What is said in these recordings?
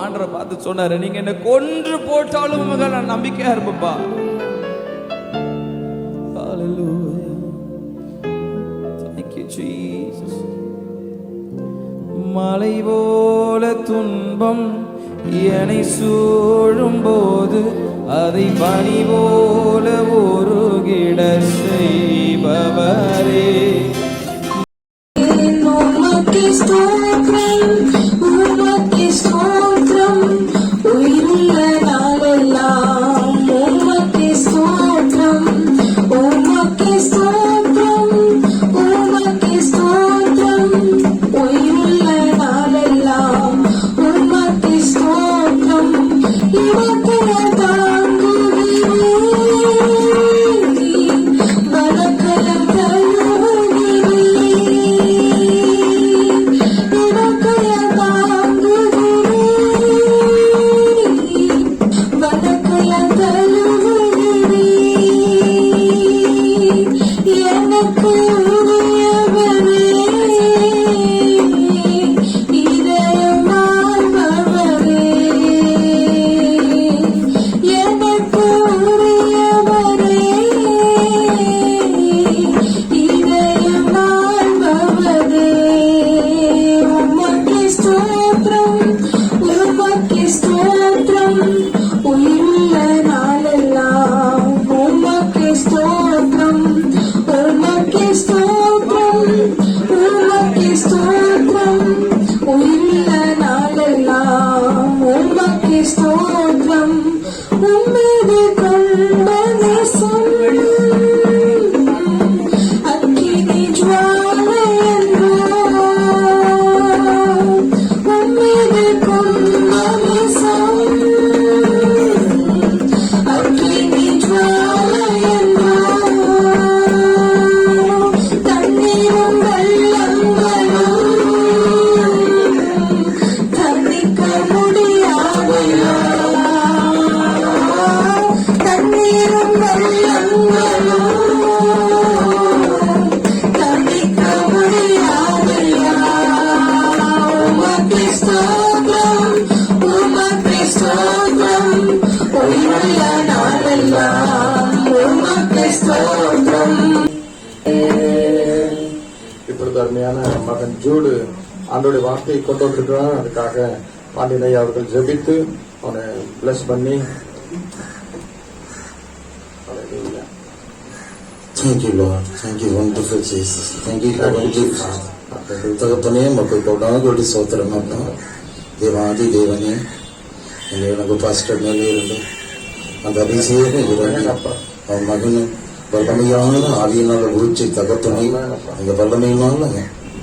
ஆண்டரை பார்த்து சொன்னாரு, நீங்க என்ன கொன்று போட்டாலும் நான் நம்பிக்கையா இருப்பப்பா. மலை போல துன்பம் என்னை சூழும் போது அதை பனி போல உருகிட செய்பவரே, இப்பொழுது அருமையான மகன் ஜூடு ஆண்டோடைய வார்த்தையை கொண்டு வந்திருக்கிறார். அதுக்காக பாண்டியனை அவர்கள் ஜெபித்து அவனை பிளஸ் பண்ணி. Thank you, Lord. Thank you, wonderful Jesus. Thank you for one gift. தகப்பனே மக்கள் கொண்டாடி சோத்திரமாட்டா தேவாதி தேவனே எனக்கு பாஸ்டர் மேலே இருந்து அந்த அதிசயம் இறங்கி அவன் மகனும் வல்லமையான ஆவியினால ஊழ்ச்சி தகப்பனை அந்த வல்லமையினால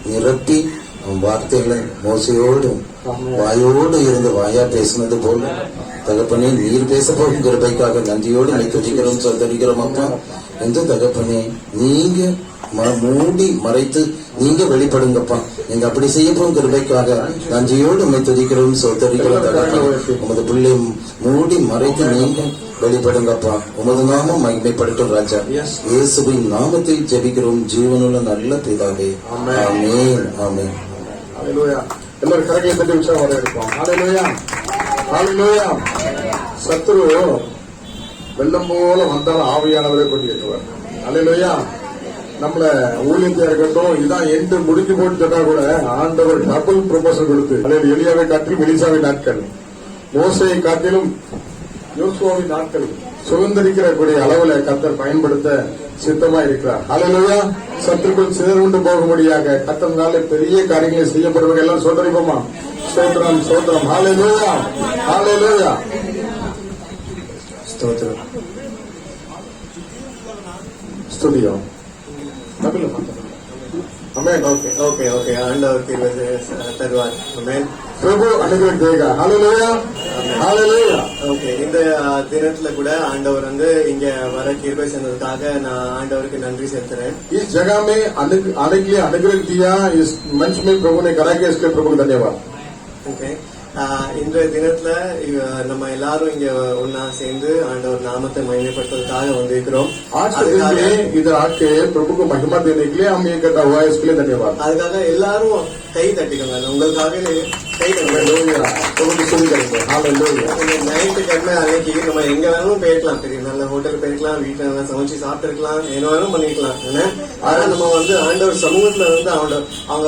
நிரப்பி அவன் வார்த்தைகளை மோசையோடு வாயோடு இருந்து வாயா பேசினது போல தகப்பனே நீர் பேச போகும் கிருபைக்காக நன்றியோடு நீ துதிக்கிறோம் சந்தரிக்கிறோம் அப்பா. எந்த தகப்பனே நீங்க மூடி மறைத்து நீங்க வெளிப்படுங்கப்பா. நீங்க அப்படி செய்ய போகும் கிருபைக்காக நன்றியோடு உண்மை துதிக்கிறோம் சோதரிக்கிறோம் தகப்பனே. உமது பிள்ளை மூடி மறைத்து நீங்க வெளிப்படுங்கப்பா. உமது நாமம் மகிமைப்படுத்தும் ராஜா. இயேசுவின் நாமத்தில் ஜெபிக்கிறோம் ஜீவனுள்ள நல்ல பிதாவே. ஆமென் ஆமென். ஹல்லேலூயா. எல்லாரும் கரங்களை தட்டி உற்சாகம் வரவேற்போம். ஹல்லேலூயா ஹல்லேலூயா. சத்துரு வெள்ளம் போல வந்தாலும் ஆவியானவரை கொண்டு ஏற்றுவார். ஹல்லேலூயா. நம்மள ஊழியத்தையா இருக்கட்டும் இதான் எண்டு முடிஞ்சு போட்டு சொன்னா கூட ஆண்டவர் டபுள் ப்ரொபோசல் கொடுத்து எலியாவை காட்டிலும் எலிசாவின் நாட்கள், மோசையை காட்டிலும் யோசுவாவின் நாட்கள் சுதந்திரிக்கிறக்கூடிய அளவுல கர்த்தர் பயன்படுத்த சித்தமா இருக்கிறார். ஹல்லேலூயா. சத்துருக்குள் சிதறுண்டு போகும்படியாக கர்த்தர்னால பெரிய காரியங்களை செய்யப்படுவாங்க. எல்லாம் சோதரிப்போமா? ஸ்தோத்திரம் ஸ்தோத்திரம். ஹல்லேலூயா ஹல்லேலூயா. ஸ்தோத்திரம் ஸ்துதியம். Amen. Okay. ஆண்டவர் கிருபை தருவார். Amen. பிரபு அனுகிரகம் தேगा. Hallelujah. Hallelujah. Okay. இந்த தினத்துல கூட ஆண்டவர் இங்க வர கிருபை செய்ததுக்காக நான் ஆண்டவருக்கு நன்றி செலுத்துறேன். इस जगह में आने के लिए अनुग्रह दिया इस मंच में प्रभु ने करा के इसके प्रभु को धन्यवाद. Okay. இன்றைய தினத்துல நம்ம எல்லாரும் இங்க ஒன்னா சேர்ந்து ஆண்டவர் நாமத்தை மகிமைப்படுத்துவதற்காக வந்திருக்கிறோம். इधर आके प्रभु को महिमा देने के लिए हम ये करता हुआ है, इसके लिए धन्यवाद. அதுக்காக எல்லாரும் கை தட்டிக்கோங்க. உங்களுக்காக Hallelujah. தொடர்ந்து சொல்லிக்கிறீங்க. Hallelujah. இந்த ஞாயிற்றுக்கிழமை அன்னைக்கு நம்ம எங்க வேணாலும் போயிருக்கலாம், பெரிய நல்ல ஹோட்டல் போயிருக்கலாம், வீட்டுல நல்லா சமைச்சு சாப்பிட்டுருக்கலாம், என்ன வேணாலும் பண்ணிருக்கலாம். ஆனா நம்ம வந்து ஆண்டவர் சமூகத்துல வந்து அவங்க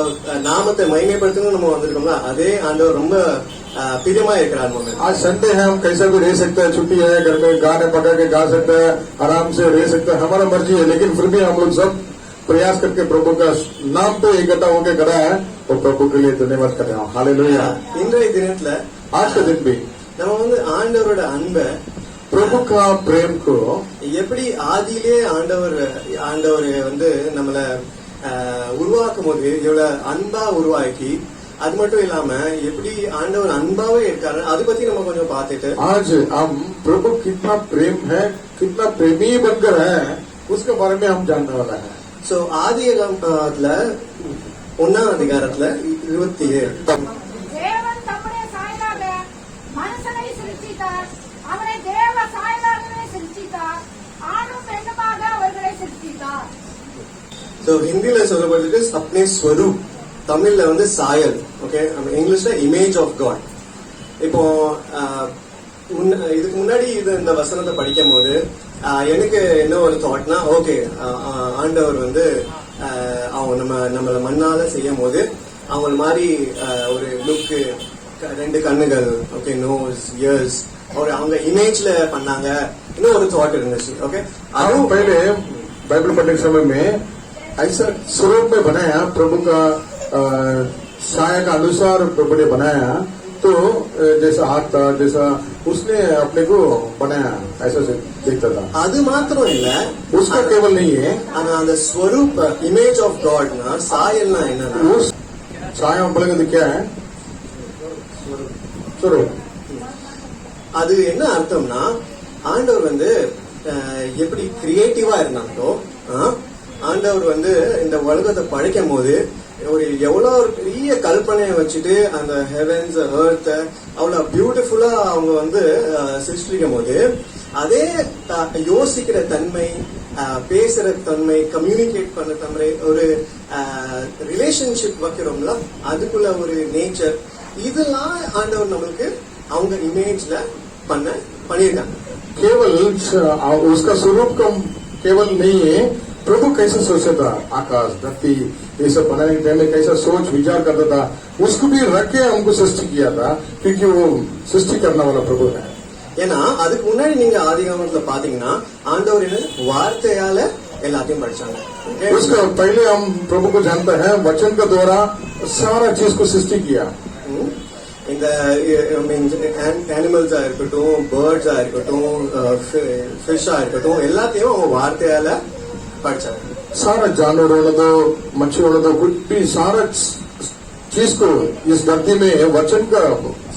நாமத்தை மகிமைப்படுத்தணும் நம்ம வந்திருக்கோம்ல, அதே ஆண்டவர் ரொம்ப பிரியமா இருக்கிறார். आज संडे है, हम कैसा भी रह सकते हैं, छुट्टी है, घर में गाने पका के गा सकते हैं, आराम से रह सकते हैं, हमारा मर्जी है, लेकिन फिर भी हम लोग सब प्रयास करके प्रभु का नाम पे इकट्ठा होकर खड़ा है और प्रभु के लिए धन्यवाद कर रहे हैं. हालेलुया. இன்றைய தினத்துல आज का दिन भी நம்ம வந்து ஆண்டவரோட அன்பை, प्रभु का प्रेम को எப்படி ஆதியிலே ஆண்டவர் வந்து நம்மள உருவாக்கும் போது எவ்வளவு அன்பா உருவாக்கி, அது மட்டும் இல்லாம எப்படி ஆண்டவர் அன்பாவே இருக்காரு அதை பத்தி நம்ம கொஞ்சம் பார்த்துட்டு, आज हम प्रभु कितना प्रेम है, कितना प्रेमी बनकर है, उसके बारे में हम जानने वाला है. சோ ஆதியாகமத்துல 1ஆம் அதிகாரத்துல 27 தேவன் தம்முடைய சாயலாக மனுஷனை சிருஷ்டித்தார். அவனை தேவ சாயலாகவே சிருஷ்டித்தார். ஆணும் பெண்ணுமாக அவர்களை சிருஷ்டித்தார். சோ ஹிந்தில சொல்லப்பட்டிருக்கு அப்னே ஸ்வரூப், தமிழ்ல வந்து சாயல். ஓகே, இங்கிலீஷ்ல இமேஜ் ஆஃப் காட். இப்போ இதுக்கு முன்னாடி இந்த வசனத்தை படிக்கும் போது எனக்கு என்ன ஒரு தாட்னா, ஓகே ஆண்டவர் வந்து அவங்க நம்மள மண்ணால செய்யும் போது அவங்க மாதிரி ஒரு லுக்கு, 2 கண்ணுகள், ஓகே, நோஸ், இயர்ஸ், அவங்க இமேஜ்ல பண்ணாங்க, இன்னும் ஒரு தாட் இருந்துச்சு. ஓகே, हम पहले बाइबल पढ़ने के समय में ऐसा स्वरूप में बनाया, प्रभु का छाया का अनुसार प्रभु ने बनाया, तो जैसा हाथ था, जैसा उसने अपने को बनाया, ऐसा से देखता था. அது மாத்திரம் இல்ல, उसका केवल नहीं है, ஆனா அந்த ஸ்வரூப், இமேஜ் ஆஃப் காட்னா சாயல்னா என்னன்னா, उस छाया बोलेंगे क्या है, स्वरूप. அது என்ன அர்த்தம்னா, ஆண்டவர் வந்து எப்படி கிரியேட்டிவா இருந்தாங்களோ, ஆண்டவர் வந்து இந்த உலகத்தை படைக்கும் போது எவ்வளவு ஒரு பெரிய கல்பனையை வச்சுட்டு அந்த ஹெவன்ஸ் எர்த் அவ்வளவு பியூட்டிஃபுல்லா அவங்க வந்து சிருஷ்டிக்கும் போது, அதே யோசிக்கிற தன்மை, பேசுற தன்மை, கம்யூனிகேட் பண்ண தன்மை, ஒரு ரிலேஷன்ஷிப் வைக்கிறோம்ல, அதுக்குள்ள ஒரு நேச்சர், இதெல்லாம் ஆண்டவர் நம்மளுக்கு அவங்க இமேஜ்ல பண்ணிருக்காங்க. केवल उसका स्वरूप का केवल नहीं है, प्रभु कैसा सोचता था, आकाश धरती ये सब बनाने के टाइम में कैसा सोच विचार करता था, उसको भी रख के हमको सृष्टि किया था, क्योंकि वो सृष्टि करने वाला प्रभु है. ஏன்னா அதுக்கு முன்னாடி நீங்க ஆதிகாமத்துல பாத்தீங்கன்னா ஆண்டவர் என்ன வார்த்தையால எல்லாத்தையும் படிச்சாங்க. उसका पहले हम प्रभु को जानते हैं, वचन के द्वारा सारा चीज को सृष्टि किया. இந்த அனிமல்ஸா இருக்கட்டும், பேர்ட்ஸா இருக்கட்டும், ஃபிஷ்ஷா இருக்கட்டும், எல்லாத்தையும் அவங்க வார்த்தையால படிச்சாங்க. सारा जानवर होने दो, मच्छी होने दो, कुछ भी सारा चीज को इस धरती में वचन का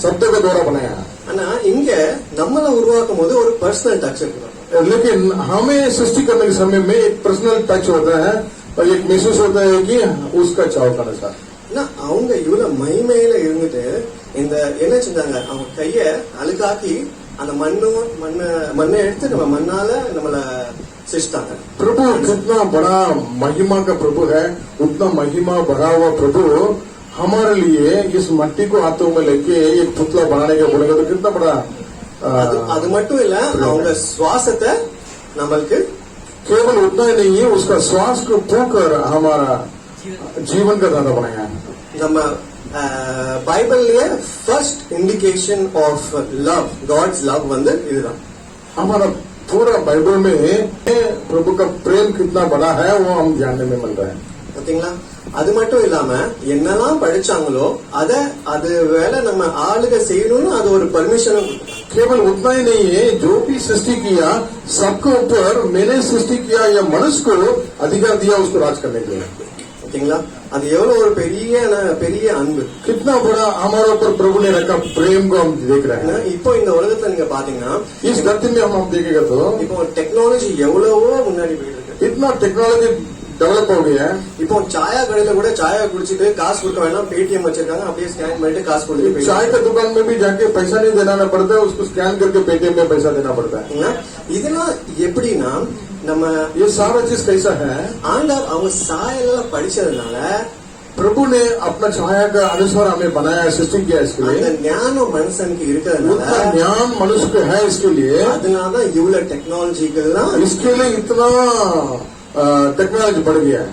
शब्द के द्वारा बनाया. ஆனா இங்க நம்மள உருவாக்கும் போது ஒரு பர்சனல் டச் இருக்கு. लेकिन हमें सृष्टि करने के समय में एक पर्सनल टच होता है और एक महसूस होता है कि उसका चाव का नशा. அவங்க இவ்வளவு மகிமையில இருந்துட்டு இந்த என்ன செஞ்சாங்க, அவங்க கைய அழுக்காக்கி அந்த மண்ணை எடுத்து நம்ம மண்ணால நம்மள சிருஷ்டாங்க. प्रभु कितना बड़ा महिमा का प्रभु है, उतना महिमा भरा हुआ प्रभु हमारे लिए इस मट्टी को हाथों में लेके एक पुतला बनाने का बोलेगा तो कितना बड़ा. அது மட்டும் இல்ல, அவங்க சுவாசத்தை நம்மளுக்கு केवल उतना ही नहीं है, उसका श्वास को फूंकर हमारा जीवन का दादा बनाया. நம்ம பைபிள்லயே first indication of love, God's love வந்து இதுதான். हमारा पूरा बाइबल में प्रभु का प्रेम कितना बड़ा है वो हम जानने में मिल रहा है. பாத்தீங்களா? அது மட்டும் இல்லாம என்னெல்லாம் படிச்சாங்களோ அது வேலை நம்ம ஆளுக செய்யணும்னு அது ஒரு பர்மிஷன். केवल उतना ही नहीं है, जो भी सृष्टि किया सबके ऊपर मैंने सृष्टि किया या मनुष्य को अधिकार दिया उसको राज करने के लिए. பாத்தீங்களா? அது எவ்வளவு ஒரு பெரிய அன்பு, कितना बड़ा हमारे ऊपर प्रभु ने रखा प्रेम को हम देख रहे हैं. இப்போ இந்த உலகத்துல நீங்க பாத்தீங்கன்னா इस धरती में हम देखेगा तो இப்போ டெக்னாலஜி எவ்வளவோ முன்னாடி போயிட்டு இருக்கு. इतना टेक्नोलॉजी डेवलप हो गया है. இப்போ சாயா கடையில கூட சாயா குடிச்சிட்டு காசு கொடுக்க வேணாம், பேடிஎம் வச்சிருக்காங்க, அப்படியே ஸ்கேன் பண்ணிட்டு காசு கொடுத்து चाय का दुकान में भी जाके पैसा नहीं देना पड़ता है, उसको स्कैन करके पेटीएम में पैसा देना पड़ता है. இதெல்லாம் எப்படின்னா நம்ம ये सारा चीज कैसा है, ஆண்டவர் அவங்க சாயல படிச்சதுனால प्रभु ने अपना छाया का अनुसार हमें बनाया, सृष्टि किया इसके அந்த लिए। ஞானம் மனுஷனுக்கு उतना இருக்கிறதுனால ज्ञान मनुष्य को है इसके लिए, அதனாலதான் இவ்வளவு டெக்னாலஜிக்கெல்லாம் इसके लिए इतना टेक्नोलॉजी बढ़ गया है।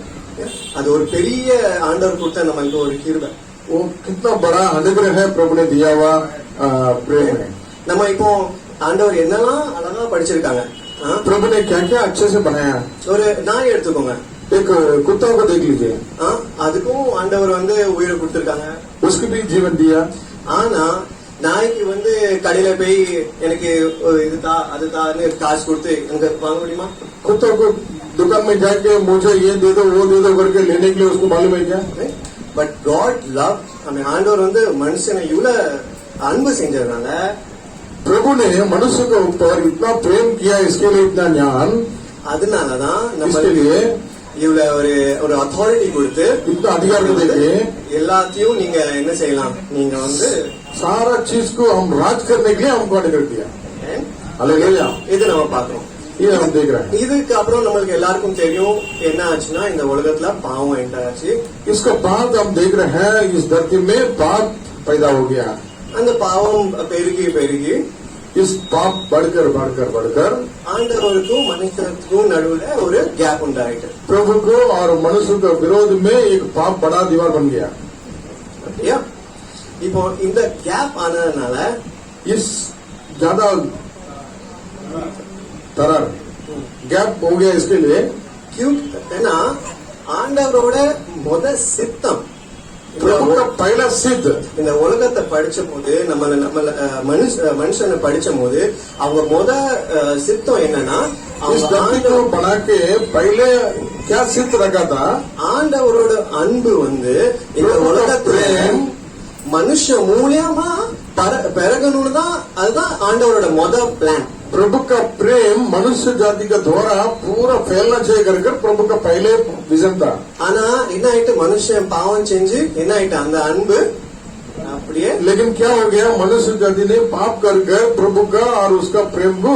அது ஒரு பெரிய ஆண்டவர் கொடுத்த நமக்கு ஒரு கிருபை. वो कितना बड़ा अनुग्रह है प्रभु ने दिया हुआ प्रेम है। நம்ம இப்போ ஆண்டவர் என்னெல்லாம் அழகா படிச்சிருக்காங்க. प्रभु ने क्या क्या अच्छे से बनाया। ஒரு நாய் எடுத்துக்கோங்க. एक कुत्ता को देख लीजिए, அதுக்கும் ஆண்டவர் வந்து உயிரை கொடுத்திருக்காங்க. उसको भी जीवन दिया। ஆனா நாய்க்கு வந்து கடையில போய் எனக்கு இது தா அது தான்னு காசு கொடுத்து எனக்கு வாங்க முடியுமா? कुत्तों को दुकान में जाके मुझे ये दे दो वो दे दो करके लेने के लिए उसको मालूम है क्या? பட் காட் லவ் ஆண்டவர் வந்து மனுஷனை இவ்வளவு அன்பு செஞ்சதுனால प्रभु ने मनुष्य के ऊपर इतना प्रेम किया, इसके लिए इतना ज्ञान, அதனாலதான் நம்ம इसके लिए இவ்வளவு ஒரு अथॉरिटी கொடுத்து इतना अधिकार को देके எல்லாத்தையும் நீங்க என்ன செய்யலாம், நீங்க வந்து सारा चीज को हम राज करने के लिए हमको अधिकार दिया। हालेलुया। இது நம்ம பாக்குறோம். ये हम देख रहे हैं। இதுக்கு அப்புறம் நம்மளுக்கு எல்லாருக்கும் தெரியும் என்ன ஆச்சுன்னா இந்த உலகத்துல பாவம் என்டர் ஆச்சு. इसके बाद हम देख रहे हैं इस धरती में पाप पैदा हो गया। அந்த பாவம் பெருகி பெருகி इस पाप बढ़कर बढ़कर बढ़कर ஆண்டவருக்கும் மனுஷனுக்கும் நடுவுல ஒரு கேப் உண்டாயிட்டு. प्रभु को और मनुष्य के विरोध में एक पाप बड़ा दीवार बन गया। அப்படியா? இப்போ இந்த கேப் ஆனதுனால इस ज्यादा तरह गैप हो गया, इसके लिए ஏன்னா ஆண்டவரோட சித்தம் प्रभु का पहला सिद्ध இந்த உலகத்தை படிச்ச போது நம்மள மனுஷனை படிச்ச போது அவங்க சித்தம் என்னன்னா इस धरती को बना के पहले क्या सिद्ध रखा था? ஆண்டவரோட அன்பு வந்து இந்த உலகத்துல மனுஷ மூலியமா பெருகணும்னு தான், அதுதான் ஆண்டவரோட பிளான். प्रभु का प्रेम मनुष्य जाति का द्वारा पूरा फैलना चाहिए कर प्रभु का पहले विजन था। ஆனா என்ன ஆயிட்டு, மனுஷன் பாவம் செஞ்சு என்ன ஆயிட்டு, அந்த அன்பு அப்படியே. लेकिन क्या हो गया, मनुष्य जाति ने पाप कर प्रभु का और उसका प्रेम को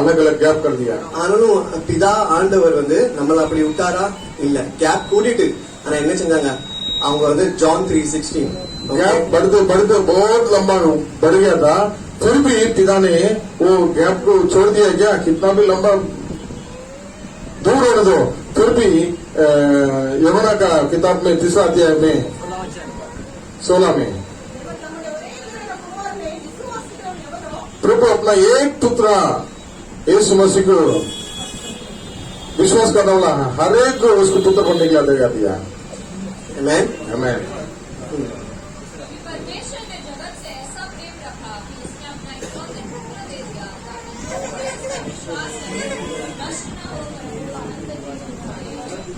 अलग अलग गैप कर दिया। ஆனாலும் பிதா ஆண்டவர் வந்து நம்மள அப்படி விட்டாரா? இல்ல, கேப் கூட்டிட்டு. ஆனா என்ன செஞ்சாங்க, அவங்க வந்து ஜான் 3:16 गैप बढ़ते बढ़ते बहुत लंबा बढ़ गया था, फिर भी पिता ने वो गैप को छोड़ दिया। क्या कितना भी लंबा दूर होने दो, फिर भी यमुना का किताब में 3 अध्याय में 16 में प्रभु अपना एक पुत्र यीशु मसीह को विश्वास करने वाला हर एक को उसको पुत्र बनने के लिए अधिकार दिया। आमेन। आमेन। परमेश्वर ने जगत से ऐसा प्रेम रखा कि उसने अपना एकलौता पुत्र दे दिया ताकि जो कोई उसका विश्वास करे नष्ट न हो परंतु अनंत जीवन पाए।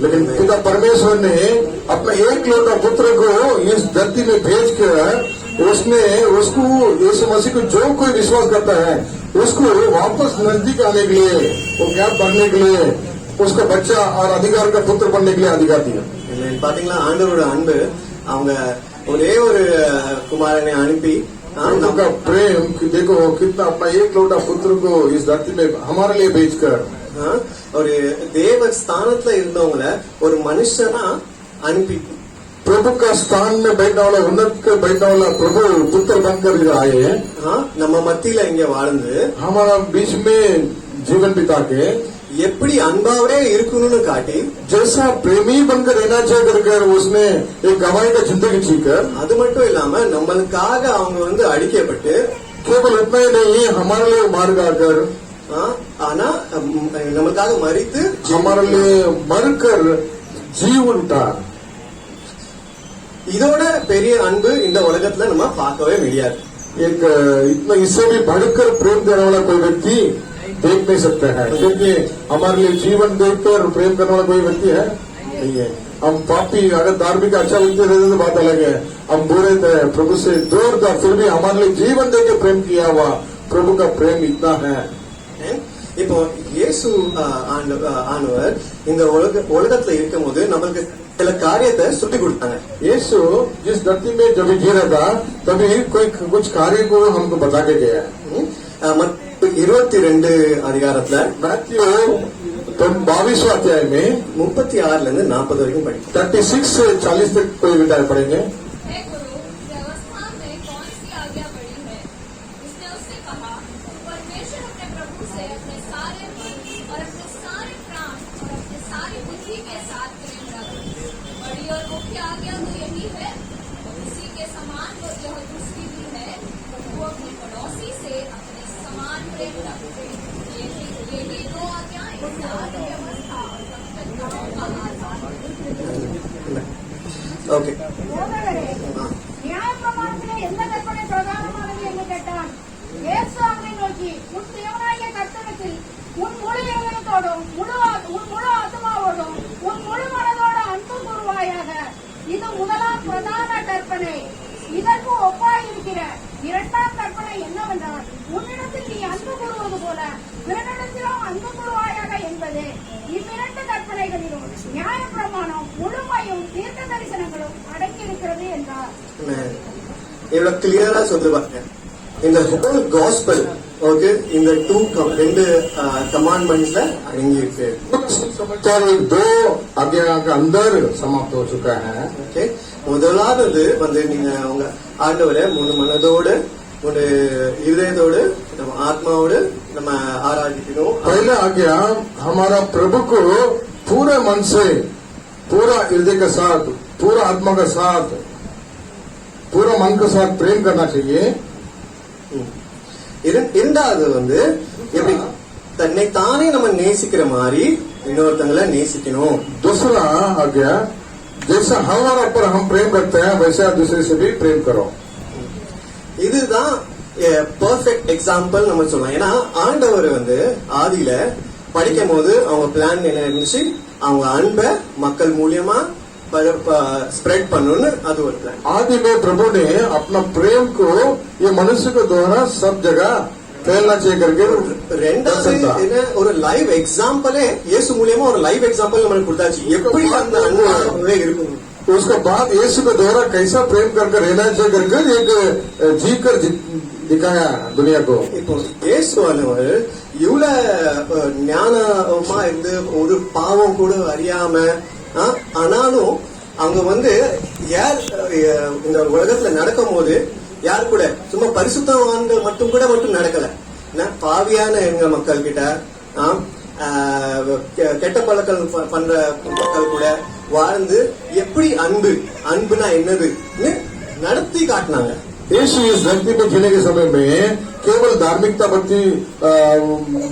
लेकिन पिता परमेश्वर ने अपना एक लौटा पुत्र को इस धरती में भेज कर उसने उसको यीशु मसीह को जो कोई विश्वास करता है उसको वापस नजदीक आने के लिए, वो गैप भरने के लिए उसका बच्चा और अधिकार का पुत्र बनने के लिए अधिकार दिया। பாத்தீங்களா, ஆண்டவரோட அன்பு, அவங்க ஒரே ஒரு குமாரனை அனுப்பி उनका प्रेम कि देखो कितना अपना एक लौटा पुत्र को इस धरती में हमारे लिए भेजकर ஒரு தேவ ஸ்தானத்துல இருந்தவங்கள ஒரு மனுஷனா அனுப்பி प्रभु का स्थान में बैठने वाला, उन्नत के बैठने वाला प्रभु पुत्र बनकर आए, நம்ம மத்தியில இங்க வாழ்ந்து हमारा बीच में जीवन बिता के எப்படி அன்பாவே இருக்கணும்னு காட்டி, जैसा प्रेमी बनकर रहना चाहिए कर उसने एक गवाही का जिंदगी जीकर, அது மட்டும் इல்லாம நம்மளுக்காக அவங்க வந்து அடிக்கப்பட்டு केवल इतना ही नहीं हमारे लिए मार कर ஆனா நம்மளுக்காக மரித்து हमारे लिए मरकर जीव उठा। இதோட பெரிய அன்பு இந்த உலகத்துல நம்ம பார்க்கவே முடியாது. एक इतना इससे भी बढ़कर प्रेम देने वाला कोई व्यक्ति देख नहीं सकता है, क्योंकि हमारे लिए जीवन देकर प्रेम करने वाला कोई व्यक्ति है नहीं है। हम पापी, अगर धार्मिक अच्छा व्यक्ति रहते तो बात अलग है, हम बुरे थे, प्रभु से दूर था, फिर भी हमारे लिए जीवन देकर प्रेम किया हुआ प्रभु का प्रेम इतना है। இப்போ இயேசு ஆண்டவர் இந்த உலகத்துல இருக்கும் போது நம்மளுக்கு சில காரியத்தை சுட்டி கொடுத்தாங்க. यीशु जिस धरती में जब जी रहा था तभी कोई कुछ कार्य को हमको बता के गया। 22 அதிகாரத்துல मैथ्यू तो 22वें अध्याय में 36ல இருந்து 40 வரைக்கும் படிக்கும். 36 से 40 तक कोई विचार पढ़ेंगे। हे गुरु, व्यवस्था में कौन सी आज्ञा बड़ी है? उसने उससे कहा, परमेश्वर अपने प्रभु से अपने सारे मन और अपने सारे प्राण और अपने सारी बुद्धि के साथ प्रेम रख। बड़ी और मुख्य आज्ञा तो यही है। इसी के समान वो यह दूसरी भी है, वो अपने पड़ोसी से अपने समान प्रेम रखते। यही दो आज्ञाएं सारी व्यवस्था और कर्तव्यों का आधार है। ஓகே. போதகரே, நியாயப்பிரமாணத்திலே எந்த கற்பனை பிரதானமானது என்று கேட்டான். இயேசு அவனை நோக்கி, உன் தேவனாகிய கர்த்தரிடத்தில் உன் முழு இதயத்தோடும் உன் முழு ஆத்துமாவோடும் உன் முழு மனதோடு அன்பு கூறுவாயாக. இது முதலாம் பிரதான கற்பனை. இதற்கு ஒப்பாயிருக்கிற இரண்டாம் கற்பனை என்னவென்றால், உன்னிடத்தில் நீ அன்பு கூறுவது போல பிறனிடத்திலும் அன்பு கூறுவாயாக என்பது. இவ்விரண்டு கற்பனைகளிலும் நியாயப்பிரமாணம் முழுமையும் தீர்க்க தரிசனங்களும் அடங்கியிருக்கிறது என்றார். இவ்வளவு கிளியரா சொல்லு பாருங்க. இந்த ஹோல் காஸ்பல் ஓகே இந்த ரெண்டு கமாண்ட்மெண்ட்ஸ்ல அடங்கி இருக்கு. समाचार 2 आज्ञा के अंदर समाप्त हो चुका है। ஓகே, முதலாவது வந்து நீங்க உங்க ஆண்டவரை முழு மனதோடு ஒரு இதயத்தோடு நம்ம ஆத்மாவோடு நம்ம ஆராதிக்கணும். पहला आज्ञा हमारा प्रभु को पूरे मन से, पूरा हृदय के साथ, पूरा आत्मा के साथ, पूरा मन के साथ प्रेम करना चाहिए। இரண்டாவது வந்து எப்படி தன்னை தானே நம்ம நேசிக்கிற மாதிரி இன்னொருத்தங்களை நேசிக்கணும். दूसरा आज्ञा जैसा हमारा पर हम प्रेम करते हैं वैसा दूसरे से भी प्रेम करो। இதுதான் பெர்ஃபெக்ட் எக்ஸாம்பிள் நம்ம சொல்லலாம். ஏன்னா ஆண்டவர் வந்து ஆதியில படிக்கும் போது அவங்க பிளான் என்ன இருந்துச்சு, அவங்க அன்பை மக்கள் மூலியமா स्प्रेड பண்ணணும்னு அது ஒரு பிளான். आदि में प्रभु ने अपना प्रेम को ये मनुष्य के द्वारा सब जगह फैलना चाहिए करके ரெண்டாவது என்ன ஒரு லைவ் எக்ஸாம்பிளே இயேசு மூலியமா ஒரு லைவ் எக்ஸாம்பிள் நமக்கு கொடுத்தாச்சு எப்படி அந்த அன்பு இருக்கும். उसके बाद यीशु के द्वारा कैसा प्रेम करके रहना चाहिए करके एक जी कर दिखाया दुनिया को. இப்போ இயேசுவானவர் இவ்வளவு ஞானமா இருந்து ஒரு பாவம் கூட அறியாம ஆனாலும் அவங்க வந்து யார் இந்த உலகத்துல நடக்கும் போது யார் கூட சும்மா பரிசுத்தவான்கள் மட்டும் நடக்கல. பாவியான எங்க மக்கள் கிட்ட கெட்ட பழக்கம் பண்ற மக்கள் கூட வாழ்ந்து எப்படி அன்புனா என்னதுன்னு நடத்தி காட்டினாங்க. यीशु इस धरती में जीने के समय में केवल धार्मिकता भक्ति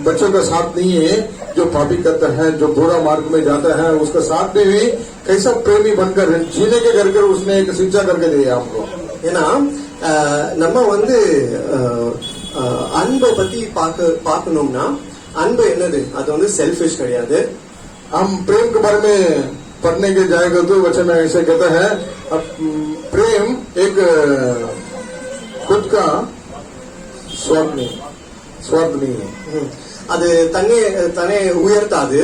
बच्चों का साथ नहीं है, जो पापी करता है, जो बुरा मार्ग में जाता है, उसका साथ भी कैसा प्रेमी बनकर जीने के करके उसने एक शिक्षा करके दिया हमको. ஏன்னா நம்ம வந்து அன்பை பத்தி பார்க்கணும்னா அன்பு என்னது, அது வந்து செல்ஃபிஷ் கிடையாது. हम प्रेम के बारे में पढ़ने के जाएगा तो वचन में ऐसे कहता है प्रेम एक खुद का स्वार्थ नहीं है. அது தன்னை உயர்த்தாது.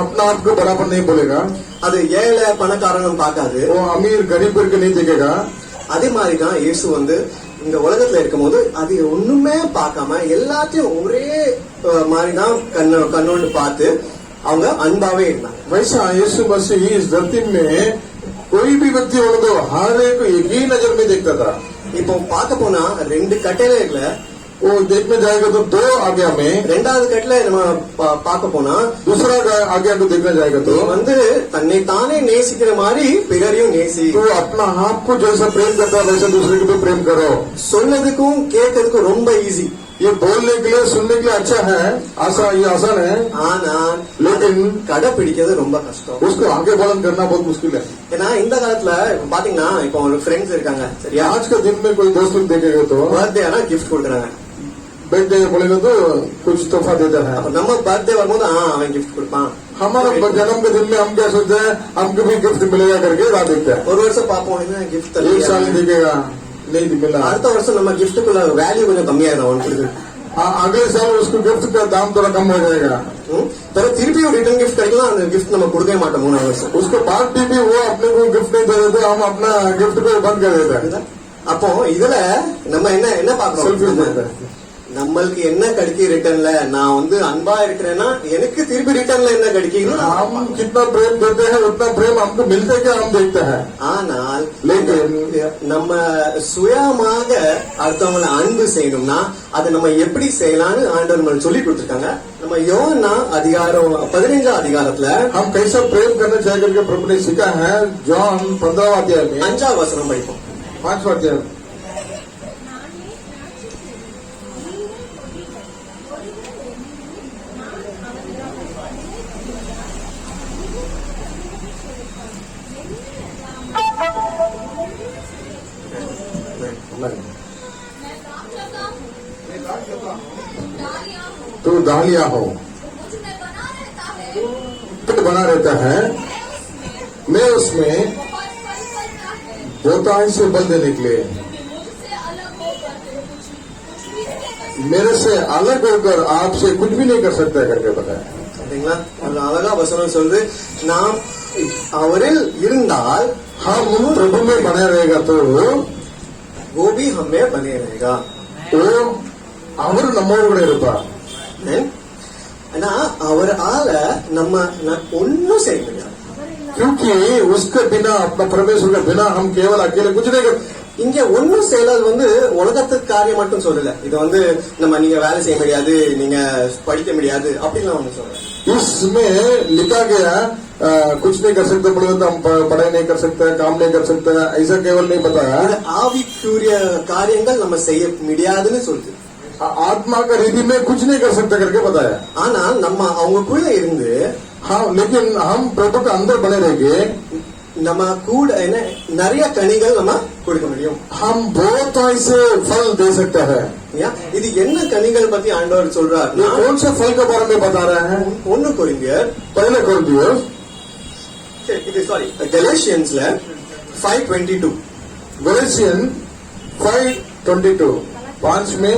अपना आप को बराबर नहीं बोलेगा. அது ஏழை பணக்காரனும் பார்க்காது. वो अमीर गरीब करके नहीं देखेगा. அதே மாதிரிதான் இயேசு வந்து இந்த உலகத்துல இருக்கும் போது அது ஒண்ணுமே பார்க்காம எல்லாத்தையும் ஒரே மாதிரிதான் கண்ணோடு பார்த்து அவங்க அன்பாவே இருந்தாங்க. वैसा यीशु मसीह इस धरती में कोई भी व्यक्ति होने दो हर एक ही नजर में देखता था. இப்போ பார்க்க போனா ரெண்டு கட்டளைகள वो देखने जाएगा तो 2 आज्ञा में ரெண்டாவது கட்டளை நம்ம பார்க்க போனா दूसरा आज्ञा को देखने जाएगा तो வந்து தன்னை தானே நேசிக்கிற மாதிரி பிறரையும் நேசி. तो अपना आप को जैसा प्रेम करता है वैसा दूसरे को भी प्रेम करो. சொன்னதுக்கும் கேட்கறதுக்கும் ரொம்ப ஈஸி. ये बोलने के लिए सुनने के लिए अच्छा है, ये आसान है, ஆனா लेकिन கடைபிடிக்கிறது ரொம்ப கஷ்டம். उसको आगे पालन करना बहुत मुश्किल है. ஏன்னா இந்த காலத்துல பாத்தீங்கன்னா இப்போ ஒரு ஃப்ரெண்ட்ஸ் இருக்காங்க சரியா, आज के दिन में कोई दोस्त लोग देखेगा तो பர்த்டே ஆனா கிஃப்ட் கொடுக்குறாங்க. बर्थडे बोलेगा तो कुछ तोहफा देता है. அப்ப நம்ம பர்த்டே வரும்போது அவன் கிஃப்ட் கொடுப்பான். हमारा जन्म के दिन में हम क्या सोचते हैं हमको भी गिफ्ट मिलेगा करके राह देखते हैं. ஒரு வருஷம் பார்ப்போம் என்ன கிஃப்ட் एक साल दिखेगा नहीं मिला. அடுத்த வருஷம் நம்ம கிஃப்ட்டுக்குள்ள வேல்யூ கொஞ்சம் கம்மியாயிடும் அவனுக்கு. अगले साल उसको गिफ्ट का दाम थोड़ा कम हो जाएगा. திருப்பியும் ரிட்டர்ன் கிஃப்ட் கிடைக்கலாம், அந்த கிஃப்ட் நம்ம கொடுக்கவே மாட்டோம் 3 வருஷம். उसको बाद भी वो अपने को गिफ्ट नहीं दे देते, हम अपना गिफ्ट को बंद कर देते हैं. அப்போ இதுல நம்ம என்ன सेल्फिश பாக்குறோம், देते हैं. நம்மளுக்கு என்ன கிடைக்கும் ரிட்டர்ன்ல? நான் வந்து அன்பா இருக்கிறேன்னா எனக்கு திருப்பி ரிட்டர்ன்ல என்ன கிடைக்கும்? हम कितना प्रेम देते हैं उतना प्रेम हमको मिलते क्या हम देखते हैं. ஆனால் लेकिन நம்ம சுயமாக அடுத்தவங்களை அன்பு செய்யணும்னா அதை நம்ம எப்படி செய்யலாம்னு ஆண்டவர் நம்மளுக்கு சொல்லி கொடுத்திருக்காங்க. நம்ம யோனா அதிகாரம் 15 அதிகாரத்துல हम कैसा प्रेम करना चाहिए करके प्रभु ने सिखा है. जॉन 15 अध्याय में 5வது வசனம் படிப்போம். 5वां अध्याय मैं दाख लगा हूँ, डालियाँ हूँ, तू डालिया हो मुझ में बना रहता है, तो बना रहता है. मैं उसमें बहुत फल फलता है, बोताई से बल देने के लिए मुझसे अलग होकर कुछ भी नहीं कर सकते। मेरे से अलग होकर आपसे कुछ भी नहीं कर सकता करके बताया. சரிங்களா? ஒரு அழகா வசனம் சொல்லுது, நாம் அவரில் இருந்தால் हम प्रभु में बने रहेगा तो वो भी हमें बने रहेगा. वो அவர் நம்மோடு கூட இருப்பார். ஆனா அவரால நம்ம ஒன்னும் செய்ய முடியாது. क्योंकि उसके बिना अपना परमेश्वर के बिना हम केवल अकेले कुछ नहीं कर. இங்க ஒன்னும் செய்யறது வந்து உலகத்துக்கு காரியம் மட்டும் சொல்லல. இது வந்து நம்ம நீங்க வேலை செய்ய முடியாது, நீங்க படிக்க முடியாது அப்படிலாம் ஒண்ணு சொல்லல. इसमें लिखा गया कुछ नहीं कर सकते बोले तो हम पढ़ाई नहीं कर सकते, काम नहीं कर सकते, ऐसा केवल नहीं बताया. இது ஆவிக்குரிய காரியங்கள் நம்ம செய்ய முடியாதுன்னு சொல்லுது. आत्मा का रीति में कुछ नहीं कर सकते करके बताया. ஆனால் நம்ம அவங்களுக்குள்ள இருந்து हाँ, लेकिन हम प्रभु के अंदर बने रहेंगे. நம்ம கூட என்ன நிறைய கனிகள் நம்ம கொடுக்க முடியும். हम बहुत ऐसे फल दे सकते हैं. இது என்ன கனிகள் பத்தி ஆண்டவர் சொல்றார்? ये कौन से फल के बारे में बता रहे हैं? 1 கொரிந்தியர் पहले कोरिन्थियों சாரி கலேஷியன்ஸ்ல 5:22 गैलेशियन 5:22 5 में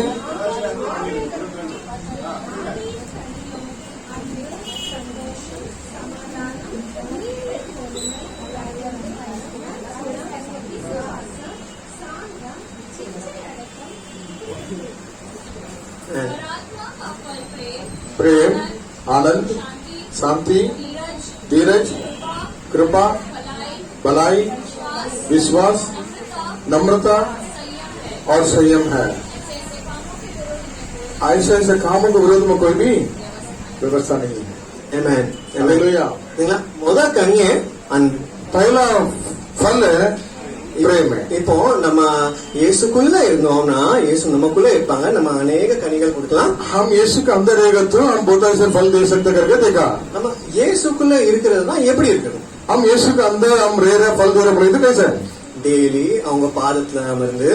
आत्मा का फल प्रेम, आनंद, शांति, शांति, धीरज, धीरज, कृपा, भलाई, भलाई, विश्वास, नम्रता संयम है। और संयम है. ऐसे ऐसे कामों के विरोध में ऐसे ऐसे कामों के विरोध में कोई भी व्यवस्था नहीं है. Amen. हालेलुया. சரிங்களா? முதல் கனியே அன்பு. पहला फल है प्रेम है. இப்போ நம்ம இயேசுக்குள்ள இருந்தோம்னா இயேசு நமக்குள்ள இருப்பாங்க, நம்ம अनेक கனிகள் கொடுக்கலாம். हम यीशु के अंदर रहेगा तो हम बहुत ऐसे फल दे सकते करके देखा. நம்ம இயேசுக்குள்ள இருக்கிறது தான் எப்படி இருக்கணும்? हम यीशु के अंदर हम रह रहे फल दे रहे बोले तो कैसे? டெய்லி அவங்க பாதத்துல அமர்ந்து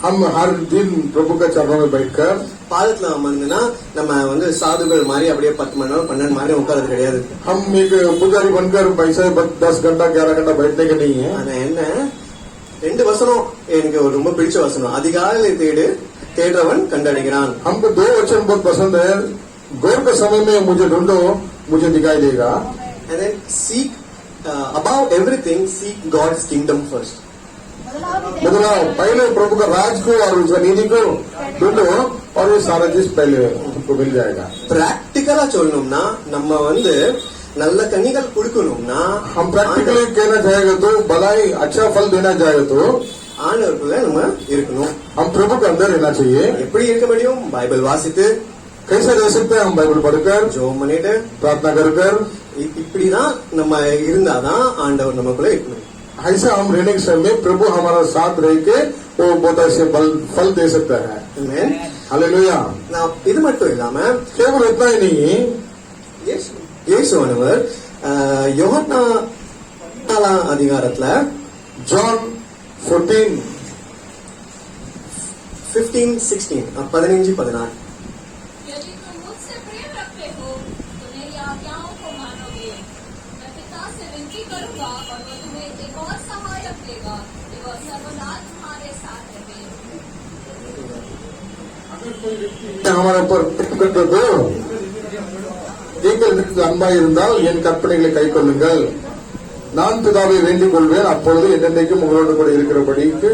हम हर दिन प्रभु के चरणों में बैठकर பாதத்துல அமர்ந்துனா நம்ம வந்து சாதுகள் மாதிரி அப்படியே 10 மணி நேரம் 12 மணி நேரம் உட்கார்றது கிடையாது. हम एक पुजारी बनकर पैसे 10 घंटा 11 घंटा बैठने के नहीं है. ஆனா என்ன 2 வசனம் எனக்கு ஒரு ரொம்ப பிடிச்ச வசனம். அதிகாலையில தேடுறவன் கண்டடைகிறான். हमको 2 वचन बहुत पसंद है. गौर के समय में मुझे ढूंढो मुझे दिखाई देगा. And then seek above everything seek God's kingdom first. बदलाव पहले प्रभु का राज को और उसका नीति को ढूंढो और ये सारा चीज पहले तुमको मिल जाएगा. பிராக்டிக்கலா சொல்லணும்னா நம்ம வந்து நல்ல கனிகள் கொடுக்கணும்னா हम प्रैक्टिकली कहना चाहेगा तो भलाई अच्छा फल देना चाहेगा तो ஆண்டவருக்குள்ள நம்ம இருக்கணும். हम प्रभु के अंदर रहना चाहिए. எப்படி இருக்க முடியும்? பைபிள் வாசித்து, कैसे रह सकते हैं? हम बाइबल पढ़कर ஜெபம் பண்ணிட்டு, प्रार्थना कर कर இப்படிதான் நம்ம இருந்தாதான் ஆண்டவர் நமக்குள்ள இருக்கணும். ऐसा हम रहने के समय प्रभु हमारा साथ रह के वो बहुत ऐसे फल दे सकता है. Amen. हालेलुया. நான் இது மட்டும் இல்லாம केवल इतना ही नहीं, இயேசுவானவர் யோவான் 4 அதிகாரத்துல जॉन 14 15-16 15-16 यदि तुम मुझसे प्रेम रखते हो तो मेरी आज्ञाओं को मानोगे। मैं पिता से विनती करूंगा और वो तुम्हें एक और सहायक देगा कि वह सर्वदा तुम्हारे साथ रहे। हमारे ऊपर करते हो நீங்கள் அன்பாய் இருந்தால் என் கற்பனைகளை கை கொள்ளுங்கள். நான் பிதாவை வேண்டிக் கொள்வேன், அப்பொழுது என்னென்னைக்கும் உங்களோடு கூட இருக்கிறபடிக்கு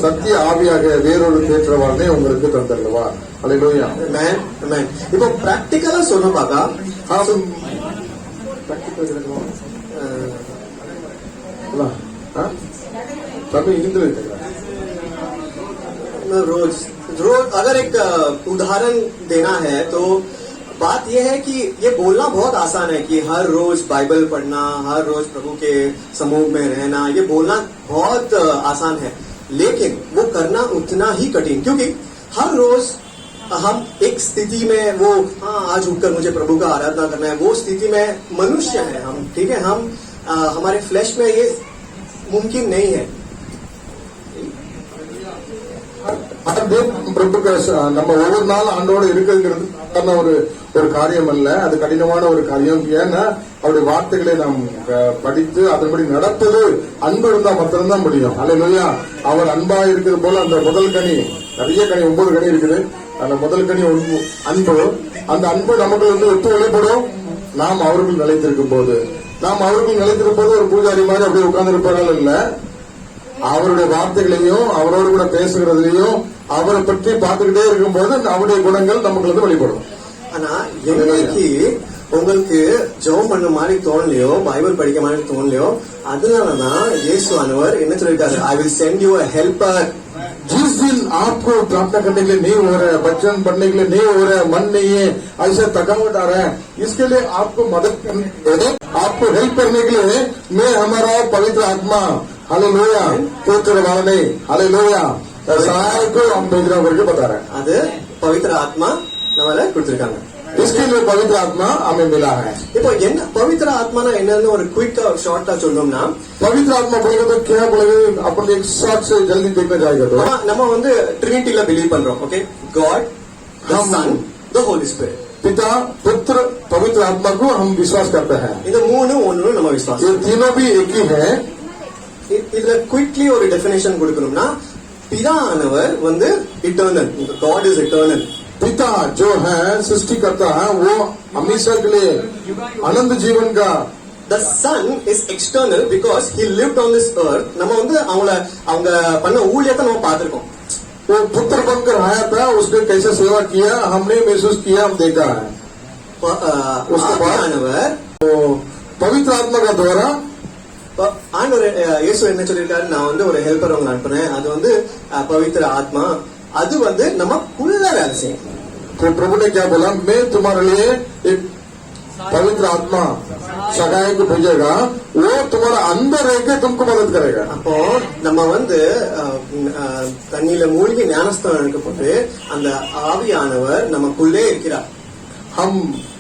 சத்திய ஆவியாக வேறொரு தேற்றவாளனை உங்களுக்கு தந்தருவார். அல்லேலூயா. Amen. Amen. இப்போ பிராக்டிக்கலா சொல்ல பார்த்தா हम तभी हिंदू रोज रोज अगर एक उदाहरण देना है तो बात यह है कि ये बोलना बहुत आसान है कि हर रोज बाइबल पढ़ना, हर रोज प्रभु के समूह में रहना, ये बोलना बहुत आसान है, लेकिन वो करना उतना ही कठिन, क्योंकि हर रोज हम एक स्थिति में वो आज उठकर मुझे प्रभु का आराधना करना है, वो स्थिति में मनुष्य है हम, ठीक है, हम हमारे फ्लैश में ये मुमकिन नहीं है. பிரபு நம்ம ஒவ்வொரு நாள் ஆண்டோட இருக்கிறது ஒரு காரியம் அல்ல, அது கடினமான ஒரு காரியம். ஏன்னா அவருடைய வார்த்தைகளை நாம் படித்து அதன்படி நடப்பது அன்பு இருந்தா மாத்திரம்தான் முடியும். அல்லேலூயா. அவர் அன்பா இருக்கிறது போல அந்த முதல் கனி, நிறைய கனி 9 கனி இருக்குது, அந்த முதல் கனி அன்பு. அந்த அன்பு நமக்கு ஒத்து வெளிப்படும் நாம் அவர்கள் நிலைத்திருக்கும் போது. நாம் அவர்கள் நிலைத்திருக்கும் போது ஒரு பூஜாரி மாதிரி அப்படியே உட்கார்ந்து இருப்பார்கள் இல்ல, அவருடைய வார்த்தைகளையும் அவரோடு கூட பேசுகிறதுலையும் அவரை பற்றி பார்த்துக்கிட்டே இருக்கும் போது அவருடைய குணங்கள் நமக்கு வெளிப்படும். ஆனா என்னைக்கு உங்களுக்கு ஜெபம் பண்ண மாதிரி தோணலையோ, பைபிள் படிக்க மாதிரி தோணலையோ, அதனாலதான் இயேசுவானவர் என்ன சொல்லிருக்காரு, I will send you a helper. जिस दिन आपको प्रार्थना करने के लिए नहीं हो रहा है, वचन पढ़ने के लिए नहीं हो रहा है, मन नहीं है, ऐसा थकावट आ रहा है, इसके लिए आपको मदद करने, आपको हेल्प करने के लिए मैं हमारा पवित्र आत्मा हालेलुया தேற்றவாளனை हालेलुया சகாயக்கு हम भेजना करके बता रहे हैं. அது பவித்திர ஆத்மா நம்மள கொடுத்திருக்காங்க. इसके लिए पवित्र आत्मा हमें मिला है. இப்போ என்ன பவித்திர ஆத்மானா என்னன்னு ஒரு குயிக்கா ஷார்ட்டா சொல்லணும்னா, पवित्र आत्मा बोलेगा तो क्या बोलेगा, अपन एक शॉर्ट से जल्दी देखना जाएगा. तो நம்ம வந்து ட்ரினிட்டில பிலீவ் பண்றோம். Okay, God the Son the Holy Spirit, पिता पुत्र पवित्र आत्मा को हम विश्वास करते हैं. இந்த மூணு ஒன்னு நம்ம விசுவாசம். ये तीनों भी एक ही है. இதுல குயிக்லி ஒரு டெஃபினேஷன் கொடுக்கணும்னா, பிதானவர் வந்து இட்டர்னல், गॉड इज इटर्नल. पिता जो है सृष्टि करता है वो हमेशा के लिए अनंत जीवन का. The son is external because he lived on this earth. நம்ம வந்து அவங்க பண்ண ஊழியத்தை நம்ம பார்த்திருக்கோம். वो पुत्र बनकर आया था, उसने कैसे सेवा किया हमने महसूस किया, हम देखा है. उसके बाद पवित्र आत्मा का द्वारा ஆண்டவர் இயேசு என்ன சொல்லிருக்காரு, நான் வந்து ஒரு ஹெல்ப்பர் உங்களை அனுப்புனேன், அது வந்து பவித்திர ஆத்மா, அது வந்து நமக்குள்ள வேலை செய்யும். तो प्रभु ने क्या बोला, मैं तुम्हारे लिए एक पवित्र आत्मा सहायक को भेजेगा, वो तुम्हारा अंदर रहकर तुमको मदद करेगा. அப்போ நம்ம வந்து தண்ணியில மூழ்கி ஞானஸ்தானம் எடுக்கப்பட்டு அந்த ஆவியானவர் நமக்குள்ளே இருக்கிறார். हम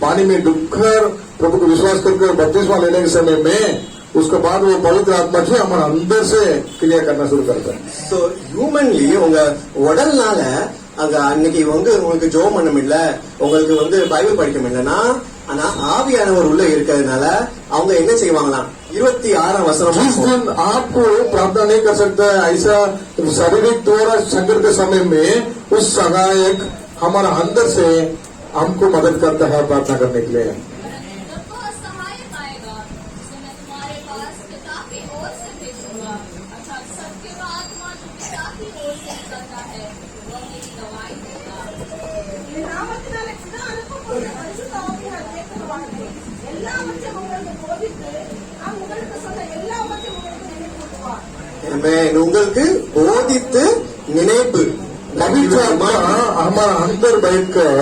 पानी में डूबकर प्रभु को विश्वास करके बपतिस्मा लेने के समय में उसके बाद वो पवित्र आत्मा से हमारे अंदर से क्रिया करना शुरू करता है. சோ ஹியூமன்லி உங்க உடல்னால அங்க அன்னைக்கு உங்களுக்கு ஜெபம் பண்ண முடியல, உங்களுக்கு வந்து பைபிள் படிக்க முடியலன்னா, ஆனா ஆவியானவர் உள்ள இருக்கிறதுனால அவங்க என்ன செய்வாங்களாம், 26 வசனம், जिस दिन आपको प्रार्थना नहीं कर सकता ऐसा शारीरिक द्वारा संकट के समय में उस सहायक हमारा अंदर से हमको मदद करता है प्रार्थना करने के लिए. जब वह सहायक आएगा, जिसे मैं तुम्हारे पास पिता की ओर से भेजूंगा, अर्थात सत्य का आत्मा जो पिता की ओर से निकलता है, वह मेरी गवाही देगा. என் நாமத்தினாலே பிதா அனுப்பப்போகிற பரிசுத்த ஆவியானவர் தேற்றவாளனை எல்லாவற்றையும் உங்களுக்கு போதித்து நான் உங்களுக்கு சொன்ன எல்லாவற்றையும் உங்களுக்கு நினைவூட்டுவார். ஆமென். உங்களுக்கு போதித்து நினைப்பு. पवित्र आत्मा हमारा अंदर बैठकर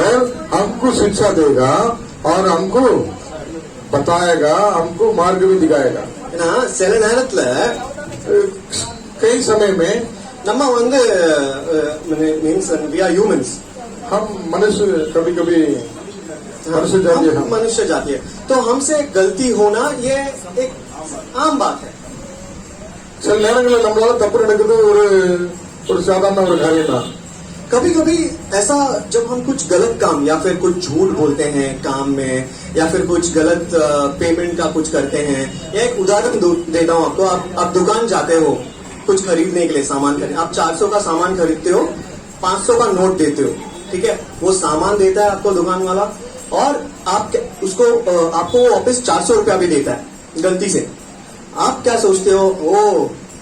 हमको शिक्षा देगा और हमको बताएगा, हमको मार्ग भी दिखाएगा. ஏன்னா சில நேரத்துல कई समय में நம்ம வந்து மீன்ஸ் வி ஆர் ஹியூமன்ஸ், हम मनुष्य कभी कभी मनुष्य जाति है. हम मनुष्य जाति है, तो हमसे गलती होना ये एक आम बात है. சில நேரங்களில் நம்மளால தப்பு நடக்குது ஒரு சாதாரண ஒரு காரியம் தான். कभी कभी ऐसा जब हम कुछ गलत काम या फिर कुछ झूठ बोलते हैं काम में, या फिर कुछ गलत पेमेंट का कुछ करते हैं, या एक उदाहरण देता हूँ आपको, आप दुकान जाते हो कुछ खरीदने के लिए, सामान खरीद, आप 400 का सामान खरीदते हो, 500 का नोट देते हो, ठीक है, वो सामान देता है आपको दुकान वाला, और आपको वापस 400 रुपया भी देता है गलती से. आप क्या सोचते हो, ओ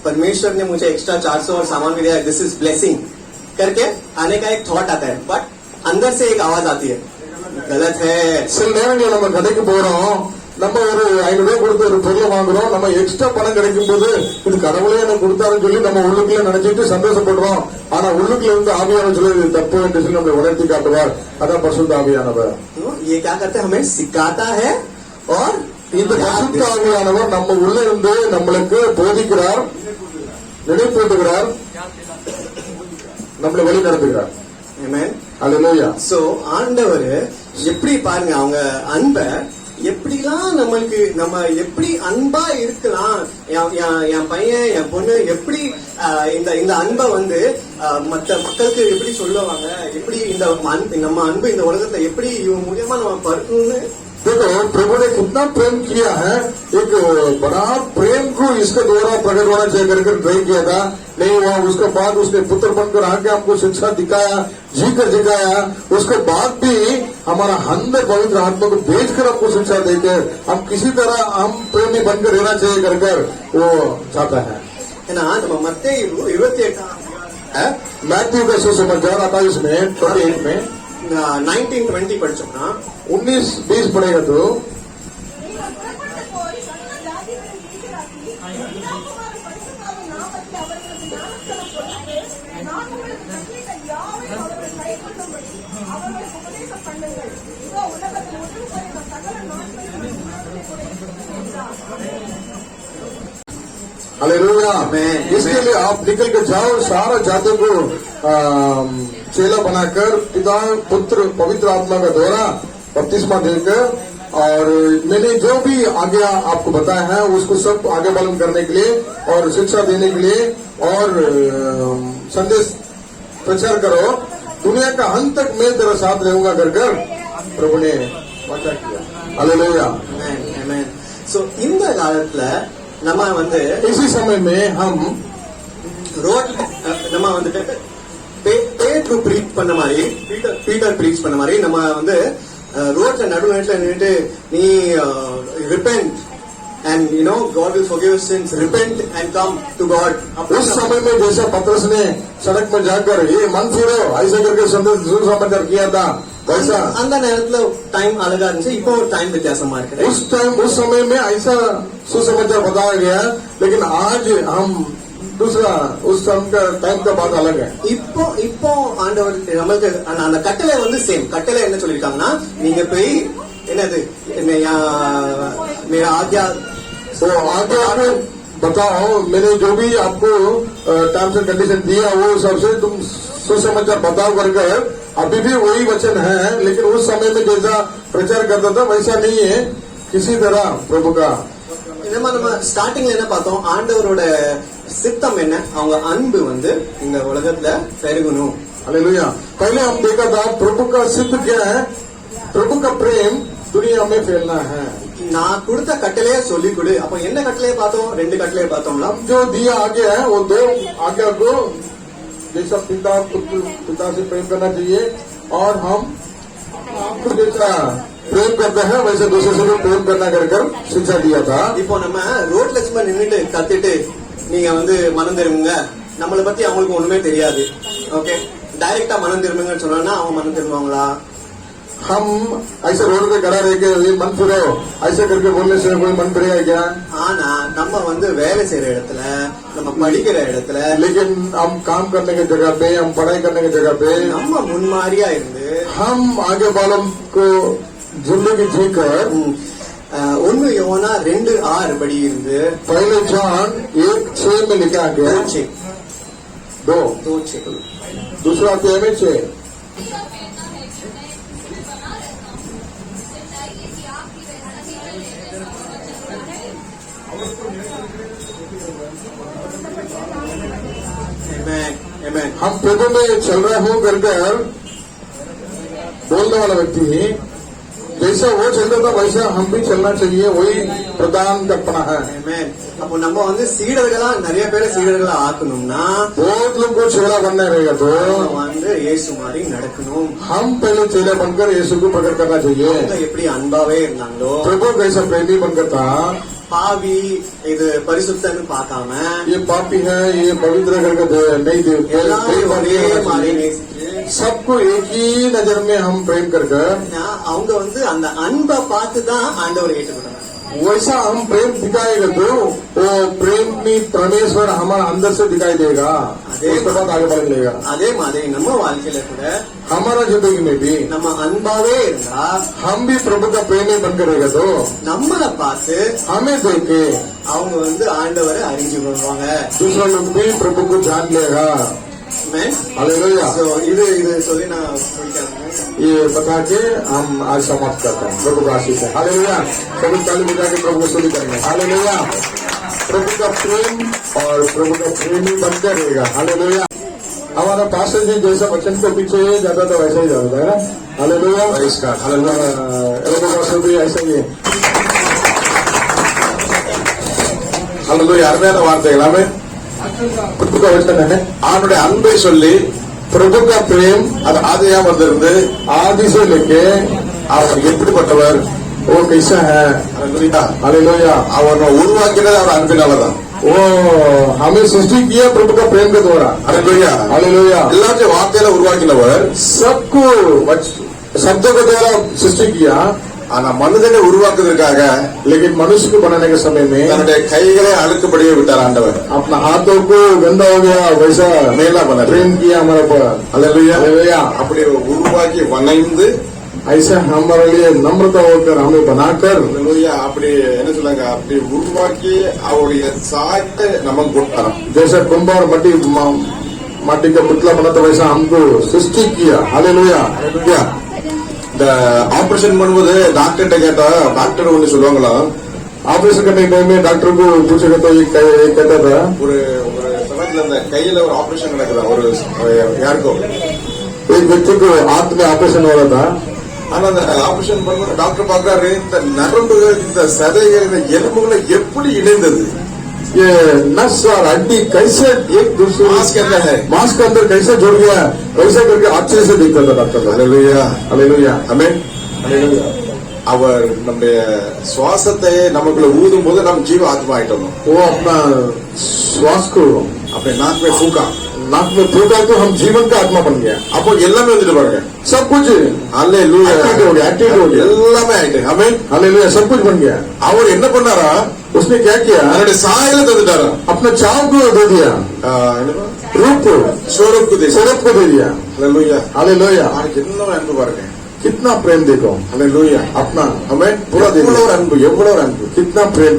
परमेश्वर ने मुझे एक्स्ट्रा 400 और सामान भी दिया, दिस इज ब्लेसिंग करके आने का एक थॉट आता है, बट अंदर से एक आवाज आती है, गलत है. சில நேரங்களில் நம்ம கடைக்கு போறோம், நம்ம ஒரு 500 ரூபாய் கொடுத்து ஒரு பொருளை வாங்குறோம், நம்ம எக்ஸ்ட்ரா பணம் கிடைக்கும் போது இது கடவுளே எனக்கு கொடுத்தாருன்னு சொல்லி நம்ம உள்ளுக்குள்ள நினைச்சிட்டு சந்தோஷப்படுறோம். ஆனா உள்ளுக்குள்ள இருந்து ஆவியானவர் சொல்லி இது தப்பு என்று சொல்லி நம்மளை உணர்த்தி காட்டுவார். அதான் பரிசுத்த ஆவியானவர். ये क्या करते हैं, हमें सिखाता है और இந்த பரிசுத்த ஆவியானவர் நம்ம உள்ள இருந்து நம்மளுக்கு போதிக்கிறார், நினைப்பூட்டுகிறார், நம்மளை வழி நடத்துகிறார். Amen. அல்லேலூயா. சோ ஆண்டவர் எப்படி பாருங்க, அவங்க அன்ப எப்படிலாம் நம்மளுக்கு, நம்ம எப்படி அன்பா இருக்கலாம், என் பையன் என் பொண்ணு எப்படி இந்த அன்பை வந்து மற்ற மக்களுக்கு எப்படி சொல்லுவாங்க, எப்படி இந்த நம்ம அன்பு இந்த உலகத்தை எப்படி இவங்க மூலியமா நம்ம பருக்கணும்னு. देखो प्रभु ने कितना प्रेम किया है, एक बड़ा प्रेम को इसके द्वारा प्रकट होना चाहिए करके ट्राई किया था, नहीं हुआ. उसके बाद उसने पुत्र बनकर आके हमको शिक्षा दिखाया, जीकर दिखाया. उसके बाद भी हमारा अंदर पवित्र आत्मा को भेजकर हमको शिक्षा देकर हम किसी तरह हम प्रेमी बनकर रहना चाहिए कर वो चाहता है. ஏன்னா நம்ம மத்தேயு 28 मैथ्यू का सुसमाचार 28 में 28 में 19-20 படிச்சோம்னா 19-20 पढ़ेगा तो நீங்கள் புறப்பட்டு போய் சகல ஜாதிகளையும் பிரிக்கிறாக்கி, பிதாகுமாரன் பரிசுத்தாவின் நாமத்தில் அவர்களுக்கு ஞானஸ்நானம் கொடுத்து, நான் உங்களுக்கு கற்பித்த யாவையும் அவர்கள் கைக்கொள்ளும்படி அவர்களுக்கு உபதேசம் பண்ணுங்கள். இதோ உலகத்தில் உதவி செய்த சகல நாட்களிலும் உங்களோடு கூட இருக்கிறேன் என்றார். हालेलुया. Amen. इसके लिए आप निकल कर जाओ, सारा जातियों को चेला बनाकर पिता पुत्र पवित्र आत्मा का द्वारा बपतिस्मा देकर, और मैंने जो भी आज्ञा आपको बताया है उसको सब आगे पालन करने के लिए और शिक्षा देने के लिए और संदेश प्रचार करो. दुनिया का अंत तक मैं तेरा साथ रहूंगा कर प्रभु ने वाचा किया. हालेलुया. சோ இந்த காலத்துல நம்ம வந்து इसी समय में हम ரோட் நம்ம வந்துட்டு பேட்ரு ப்ரீச் பண்ண மாதிரி, பீட்டர் ப்ரீச் பண்ண மாதிரி நம்ம வந்து ரோட்ல நடுநேரத்துல நின்னுட்டு நீ repent and you know God will forgive your sins, repent and come to God. उस समय में जैसा पतरस ने सड़क में जाकर ये मन फिरो ऐसा करके सुसमाचार किया था, वैसा அந்த நேரத்துல டைம் அழகா இருந்துச்சு, இப்போ ஒரு டைம் வித்தியாசமா இருக்கு. उस समय में ऐसा सुसमाचार बताया गया, लेकिन आज हम दूसरा उस समय का टाइम का बात अलग है. இப்போ ஆண்டவர் நம்மளுக்கு அந்த கட்டளை வந்து சேம். கட்டளை என்ன சொல்லிருக்காங்கன்னா, நீங்க போய் என்னது मेरा आज्ञा तो आगे आपको बताओ, मैंने जो भी आपको टर्म्स एंड कंडीशन दिया वो सबसे तुम सुसमाचार बताओ कर अभी भी वही वचन है, लेकिन उस समय में जैसा प्रचार करता था वैसा नहीं है. किसी तरह प्रभु का நம்ம ஸ்டார்டிங்ல என்ன பார்த்தோம், ஆண்டவரோட சித்தம் என்ன, அவங்க அன்பு வந்து இந்த உலகத்துல பெருகணும். हालेलुया. पहले हम देखा था प्रभु का सिद्ध क्या है, प्रभु का प्रेम दुनिया में फैलना है. நான் கொடுத்த கட்டளையே சொல்லி கொடு. அப்ப என்ன கட்டளையை பார்த்தோம், 2 கட்டளையை பார்த்தோம்னா, हम जो दिया आगे है वो 2 आज्ञा को जैसा पिता पुत्र पिता से प्रेम करना चाहिए और हम आपको जैसा प्रेम करते हैं वैसे दूसरे से भी प्रेम करना कर शिक्षा दिया था. இப்போ நம்ம ரோட்ல சும்மா நின்னுட்டு கத்திட்டு நீங்க வந்து மனம் திரும்புங்க, நம்மளை பத்தி அவங்களுக்கு ஒண்ணுமே தெரியாது, ஓகே, டைரக்டா மனம் திரும்புங்கன்னு சொன்னா அவங்க மனம் திரும்புவாங்களா? हम ऐसे रोड पे खड़ा रह के मन फिरो ऐसे करके बोलने से कोई मन फिरेगा क्या? ஆனா நம்ம வந்து வேலை செய்யற இடத்துல, நம்ம படிக்கிற இடத்துல, लेकिन हम काम करने की जगह पे, हम पढ़ाई करने की जगह पे நம்ம முன்மாதிரியா இருந்து हम आगे वालों को जिंदगी जीकर 1 யோவானா 2:6 படி இருந்து पहले जॉन 1:6 में लिखा गया 2 दूसरा अध्याय में 6 ऐसा कहता है कि मैं इसमें बना रहता हूँ, इससे चाहिए कि आप भी वैसा ही चले जैसा वचन Amen. Amen. हम प्रभु में चल रहे हो कर बोलने वाला व्यक्ति जैसा वो चलता था वैसा हम भी चलना चाहिए, वही प्रदान कल्पना है. Amen. அப்போ நம்ம வந்து சீடர்களா நிறைய பேரை சீடர்களா ஆக்கணும்னா बहुत लोग को चेला बनना रहेगा तो நம்ம வந்து இயேசு மாதிரி நடக்கணும். हम पहले चेला बनकर यीशु को प्रकट करना चाहिए. அவங்க எப்படி அன்பாவே இருந்தாங்களோ, प्रभु कैसा प्रेमी बनकर था, பாவி இது பரிசுத்தன்னு பார்க்காம ये पापी है, ये पवित्र करके नहीं देते, எல்லாரும் ஒரே மாதிரி நேசிச்சு सबको एक ही नजर में हम प्रेम करके அவங்க வந்து அந்த அன்பை பார்த்து தான் ஆண்டவர் ஏற்றுக்கிறாங்க. वैसा हम प्रेम दिखाएगा तो वो प्रेम में परमेश्वर हमारे अंदर से दिखाई देगा, उसके बाद आगे बढ़ लेगा. அதே மாதிரி நம்ம வாழ்க்கையில கூட हमारा जिंदगी में भी நம்ம अनबावे இருந்தா हम भी प्रभु का प्रेम में बनकर रहेगा तो நம்மளை பார்த்து हमें देख के அவங்க வந்து ஆண்டவரை அறிஞ்சு கொள்வாங்க. दूसरा लोग भी प्रभु को जान लेगा. Amen. हालेलुया. So, இது சொல்லி நான் முடிக்கிறேன். ये बता के हम आज समाप्त करते हैं. प्रभु का आशीष है. हालेलुया. सभी ताली बजा के प्रभु को स्तुति करेंगे. हालेलुया. प्रभु का प्रेम और प्रभु का प्रेमी बनकर रहेगा. हालेलुया. हमारा पास्टर जी जैसा वचन के पीछे जाता था वैसा ही जाता है ना. हालेलुया. हालेलुया. पास्टर भी ऐसा ही है. हालेलुया. அருமையான வார்த்தைகள். ஆமென். प्रभु का वचन है அவனுடைய அன்பை சொல்லி प्रभु का प्रेम அது ஆதியாம் வந்திருந்து आदि से लेके அவர் எப்படிப்பட்டவர், वो कैसा है. हालेलुया. அவனை உருவாக்கினது அவர் அன்பினாலதான். वो हमें सृष्टि किया प्रभु का प्रेम के द्वारा. हालेलुया. हालेलुया. எல்லாத்தையும் வார்த்தையில உருவாக்கினவர் सबको शब्दों के द्वारा सृष्टि किया. ஆனா மனிதனை உருவாக்குவதற்காக लेकिन मनुष्य को बनाने के समय में தன்னுடைய கைகளை அழுக்குப்படியே விட்டார் ஆண்டவர். अपना हाथों को गंदा हो गया वैसा मेला बना प्रेम किया हमारे पर. हालेलुया. हालेलुया. அப்படி உருவாக்கி வணைந்து ऐसा हमारे लिए नम्रता होकर हमें बनाकर அப்படி என்ன சொல்லுங்க அப்படி உருவாக்கி அவருடைய சாயத்தை நமக்கு கொடுத்தாராம். जैसा कुंभार माटी का पुतला बनाता वैसा हमको सृष्टि किया. हालेलुया. இந்த ஆபரேஷன் பண்ணும்போது டாக்டர்கிட்ட கேட்டா டாக்டர் ஒண்ணு சொல்லுவாங்களா, ஆபரேஷன் करने के टाइम में डॉक्टर को पूछेगा तो ये कहता था ஒரு சமயத்துல அந்த கையில ஒரு ஆபரேஷன் நடக்குதா ஒரு யாருக்கோ एक व्यक्ति को हाथ में ऑपरेशन हो रहा था. ஆனா அந்த ஆபரேஷன் பண்ணும்போது டாக்டர் பாக்குறாரு இந்த நரம்புகள் இந்த சதைகள் இந்த எலும்புகளை எப்படி இணைந்தது, ये नस और हड्डी कैसे एक दूसरे मांस के अंदर कैसे जुड़ गया, वैसे करके अच्छे से देखता था डॉक्टर. हालेलुया. हालेलुया. आमेन. हालेलुया. அவர் நம்முடைய சுவாசத்தை நமக்குள்ள ஊதும் போது நம்ம जीव आत्मा ஆயிட்டோம். वो अपना श्वास को अपने नाक में फूका तो हम जीवन का आत्मा बन गया. அப்போ எல்லாமே வந்துட்டு பாருங்க, सब कुछ हालेलुया एक्टिव हो गया, எல்லாமே ஆயிட்டு. आमेन. हालेलुया. सब कुछ बन गया. அவர் என்ன பண்ணாரா, उसने क्या किया, அவருடைய சாயலை தந்துட்டாரா, अपना चाव को दे दिया, रूप को स्वरूप को दे दिया. हालेलुया. हालेलुया. कितना अன்பு பாருங்க, कितना प्रेम देखो. हालेलुया. अपना हमें पूरा எவ்வளவு அன்பு, எவ்வளவு அன்பு, कितना प्रेम.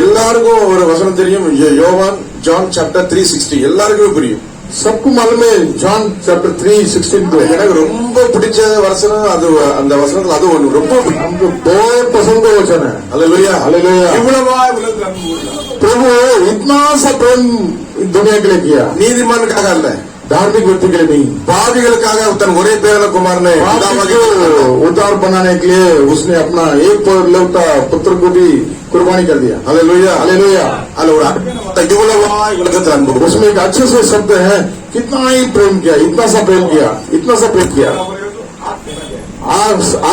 எல்லாருக்கும் ஒரு வசனம் தெரியும், யோவான் ஜான் சாப்டர் 3:60 எல்லாருக்கும் புரியும். सबको मालूम है जॉन चैप्टर 3:16. எனக்கு ரொம்ப பிடிச்ச வசனம் அது, அந்த வசனத்துல அது ஒண்ணு ரொம்ப हमको बहुत पसंद है वचन है. हालेलुया. हालेलुया. प्रभु इतना सा प्रेम दुनिया के लिए किया, நீதிமானுக்காக அல்ல, धार्मिक व्यक्ति के लिए नहीं, பாவிகளுக்காக தன் ஒரே பேரான குமாரனை उद्धार बनाने के लिए उसने अपना एक लौटा पुत्र को भी कुर्बानी कर दिया. हालेलुया. हालेलुया. उसमें एक अच्छे से शब्द है, कितना ही प्रेम किया, इतना सा प्रेम किया.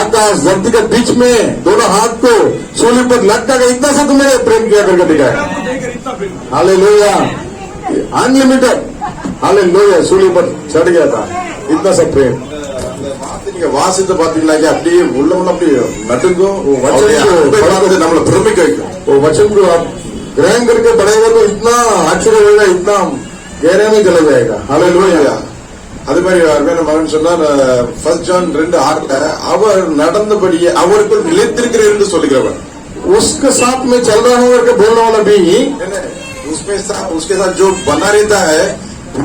आकाश धरती के बीच में दोनों हाथ को सूली पर लटका के इतना सा तुम्हें प्रेम किया करके दिखाया. हालेलुया. अनलिमिटेड. हालेलुया. सूली पर चढ़ गया था, इतना सा प्रेम. நீங்க வாசித்து பாத்தீங்களா, அப்படியே உள்ள அப்படியே நட்டுக்கும், நம்மள பிரமிக்க வைக்கும். वचन को आप ग्रहण करके बढ़ेगा तो इतना आश्चर्य होगा, इतना गहरे में चला जाएगा. हालेलुया. அது மாதிரி அருமையான மகன் சொன்னார், 1 ஜான் 2:6 அவர் நடந்தபடியே அவருக்குள் நிலைத்திருக்கிறேன் என்று சொல்லுகிறவர். उसके साथ में चल रहा हूं करके बोलने वाला भी उसके साथ जो बना रहता है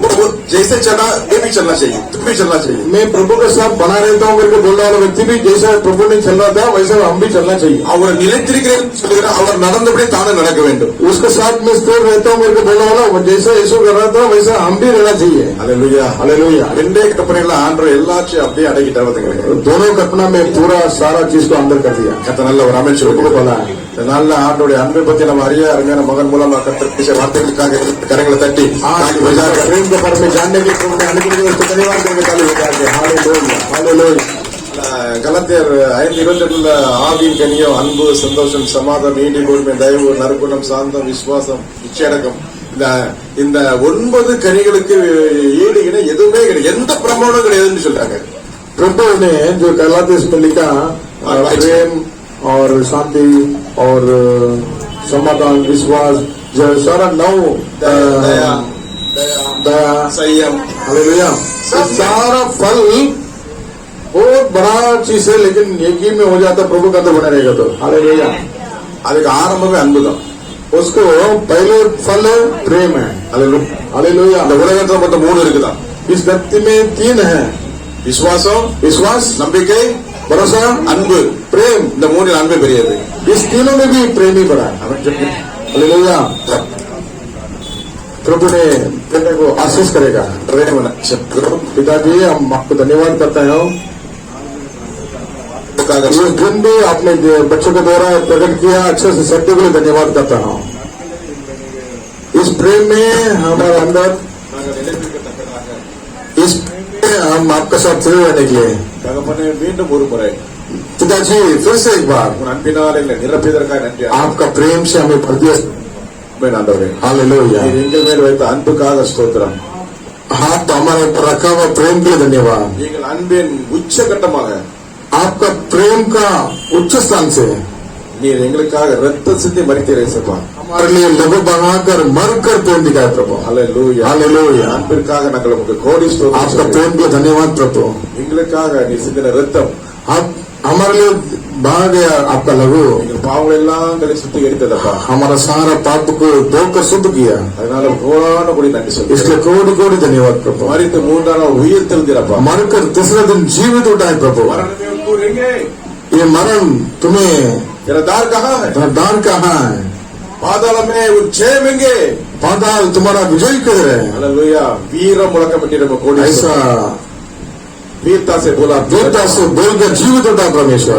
वो जैसे चला ये भी चलना चाहिए, तुम भी चलना चाहिए. मैं प्रभु के साथ बना रहता हूँ करके बोलने वाला व्यक्ति भी जैसा प्रभु ने चल रहा था वैसा हम भी चलना चाहिए. அவர் நிலைத்திருக்கிறேன் சொல்லுகிறார், அவர் நடந்தபடி தானே நடக்க வேண்டும். उसके साथ में स्थिर रहता हूँ करके बोलने वाला जैसा यीशु कर रहा था वैसा हम भी रहना चाहिए. हालेलुया. हालेलुया. ரெண்டே கற்பனையில ஆண்டவர் எல்லாத்தையும் அப்படியே அடக்கிட்டார். दोनों कल्पना में पूरा सारा चीज को अंदर कर दिया. கர்த்தர் நல்ல ஒரு அமைச்சர் बोला. நல்ல ஆண்டோடைய அன்பை பத்தி நம்ம அறிய அருமையான மகன் மூலமா கர்த்தர் பேசிய வார்த்தைகளுக்காக கரங்களை தட்டி प्रेम के बारे में जानने के लिए धन्यवाद करके चालू हो जाएंगे. हालेलुया. हालेलुया. கலாத்தியர் 5:28 ஆவியின் கனியோ அன்பு, சந்தோஷம், சமாதானம், நீண்ட பொறுமை, தயவு, நற்குணம், சாந்தம், விசுவாசம், இச்சையடக்கம். இந்த 9 கனிகளுக்கு ஈடு இணை எதுவுமே கிடையாது, எந்த பிரமாணம் கிடையாதுன்னு சொல்றாங்க. प्रभु ने जो गलातियों में लिखा प्रेम और शांति और समाधान, विश्वास, जो सारा 9 दया, संयम, हालेलुया, सारा फल बहुत बड़ा चीज है, लेकिन एक ही में हो जाता प्रभु का तो बना रहेगा. तो हालेलुया, அதுக்கு ஆரம்பமே அன்புதான். उसको पहले फल प्रेम है. हालेलुया, அந்த உலகத்துல மொத்தம் 3 இருக்குதான். इस धरती में 3 है, விசுவாசம், विश्वास, நம்பிக்கை, भरोसा, அன்பு. प्रेम. இந்த 3 அன்பு பெரியது. इस तीनों में भी प्रेम ही बड़ा है. हालेलुया, प्रभु ने कहने को आशीष करेगा. पिताजी, हम आपको धन्यवाद करते हैं. इस दिन भी आपने बच्चों के द्वारा प्रकट किया, अच्छे से शब्दों के लिए धन्यवाद करता हूँ. इस प्रेम में हमारे अंदर, इस प्रेम में हम आपके साथ चले रहने के लिए. தகப்பனே, மீண்டும் ஒரு முறை पिताजी, फिर से एक बार உன் அன்பினால் எங்களை நிரப்பியதற்காக நன்றி. आपका प्रेम से हमें भर दिया. ஆண்டவரே, हालेलुया, நீர் எங்கள் மேல் வைத்த அன்புக்காக ஸ்தோத்திரம். हाथ तो हमारे ऊपर रखा हुआ प्रेम के लिए धन्यवाद. எங்கள் அன்பின் உச்சகட்டமாக आपका प्रेम का उच्च स्थान से நீர் எங்களுக்காக ரத்தம் சிந்தி மரித்தீரே சப்பா. हमारे लिए लहू बहाकर मरकर प्रेम दिखाया प्रभु. ஹல்லேலூயா, हालेलुया, அன்பிற்காக நாங்கள் உங்களுக்கு கோடி आपका ஸ்தோத்திரம். प्रेम के लिए धन्यवाद प्रभु. எங்களுக்காக நீர் சிந்தின ரத்தம் आप हमारे लिए बहा गया आपका लहू, எங்கள் பாவங்கள் எல்லாம் சுத்திகரித்ததப்பா. हमारा सारा पाप को धोकर शुद्ध किया. அதனால கோடான கோடி நன்றி சொல்லுங்க. इसलिए कोटि कोटि धन्यवाद प्रभु. மரித்து 3ஆம் நாள் உயிர் தெழுந்திரப்பா. मरकर तीसरे दिन जीवित उठाए प्रभु. மரணமே உன் கூர் எங்கே? ये मरण तुम्हें तेरा दार कहाँ है? दान कहाँ है? பாதாள में உன் ஜெயம் எங்கே? पाताल तुम्हारा विजय किधर है? ஹல்லேலூயா, வீரம் முழக்கமிட்டு நம்ம கோடி ऐसा वीरता से बोला, वीरता से बोलकर जीवित उठा परमेश्वर.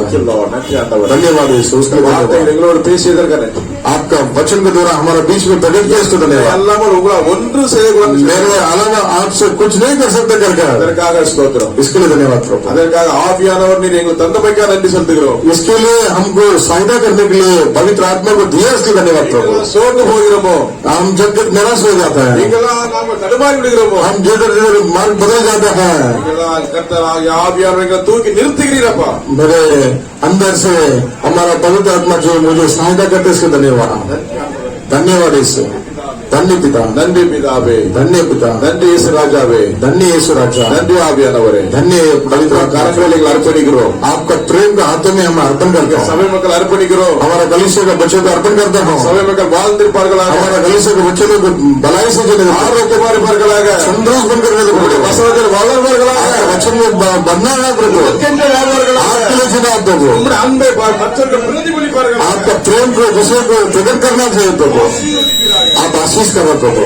நன்றி ஆண்டவர். धन्यवाद यीशु, उसके लिए வார்த்தைகள் धन्यवाद. எங்களோடு பேசியதற்காக நன்றி. आपका वचन के द्वारा हमारे बीच में प्रकट किया, इसको धन्यवाद. அல்லாமல் உங்களை ஒன்று செய்யக்கூடாது. मेरे अलावा आपसे कुछ नहीं कर सकते करके, அதற்காக ஸ்தோத்திரம். इसके लिए धन्यवाद प्रभु. அதற்காக ஆவியானவர் நீர் எங்களுக்கு தந்தமைக்காக நன்றி செலுத்துகிறோம். इसके लिए हमको सहायता करने के लिए पवित्र आत्मा को दिया, इसके लिए धन्यवाद प्रभु. எங்கெல்லாம் சோர்ந்து போகிறோமோ, हम जब तक निराश हो जाते हैं, எங்கெல்லாம் நாம தடுமாறி விடுகிறோமோ, हम जिधर जिधर मार्ग बदल जाते हैं, எங்கெல்லாம் கர்த்தராகிய ஆவியானவர் எங்களை தூக்கி நிறுத்துகிறீரப்பா. मेरे अंदर से हमारा पवित्र आत्मा जो मुझे सहायता करते, इसके धन्यवाद. धन्यवाद यीशु, धन्य पिता, நன்றி பிதாவே, धन्य पिता, நன்றி இயேசு ராஜாவே, धन्य यीशु राजा, நன்றி ஆவியானவரே. धन्य पवित्र आत्मा. கரங்களை எங்களை அர்ப்பணிக்கிறோம். आपका प्रेम का हाथों में हम अर्पण करते हैं. சபை மக்கள் அர்ப்பணிக்கிறோம். हमारा कलीसिया का बच्चों को अर्पण करता हूँ. சபை மக்கள் வாழ்ந்திருப்பார்களாக, हमारा कलीसिया के बच्चों को भलाई से चले, ஆரோக்கியமாக இருப்பார்களாக, संतोष बनकर உங்களுடைய வசனத்தில் வளர்வார்களாக, वचन में बनना है प्रभु. உமக்கென்று வாழ்வார்களாக, आपके लिए चुना प्रभु. உம்முடைய அன்பை மற்றவர்கள் பிரதிபலிப்பார்களாக. आपका प्रेम को दूसरे को प्रकट करना चाहिए प्रभु. आप आशीष करो प्रभु.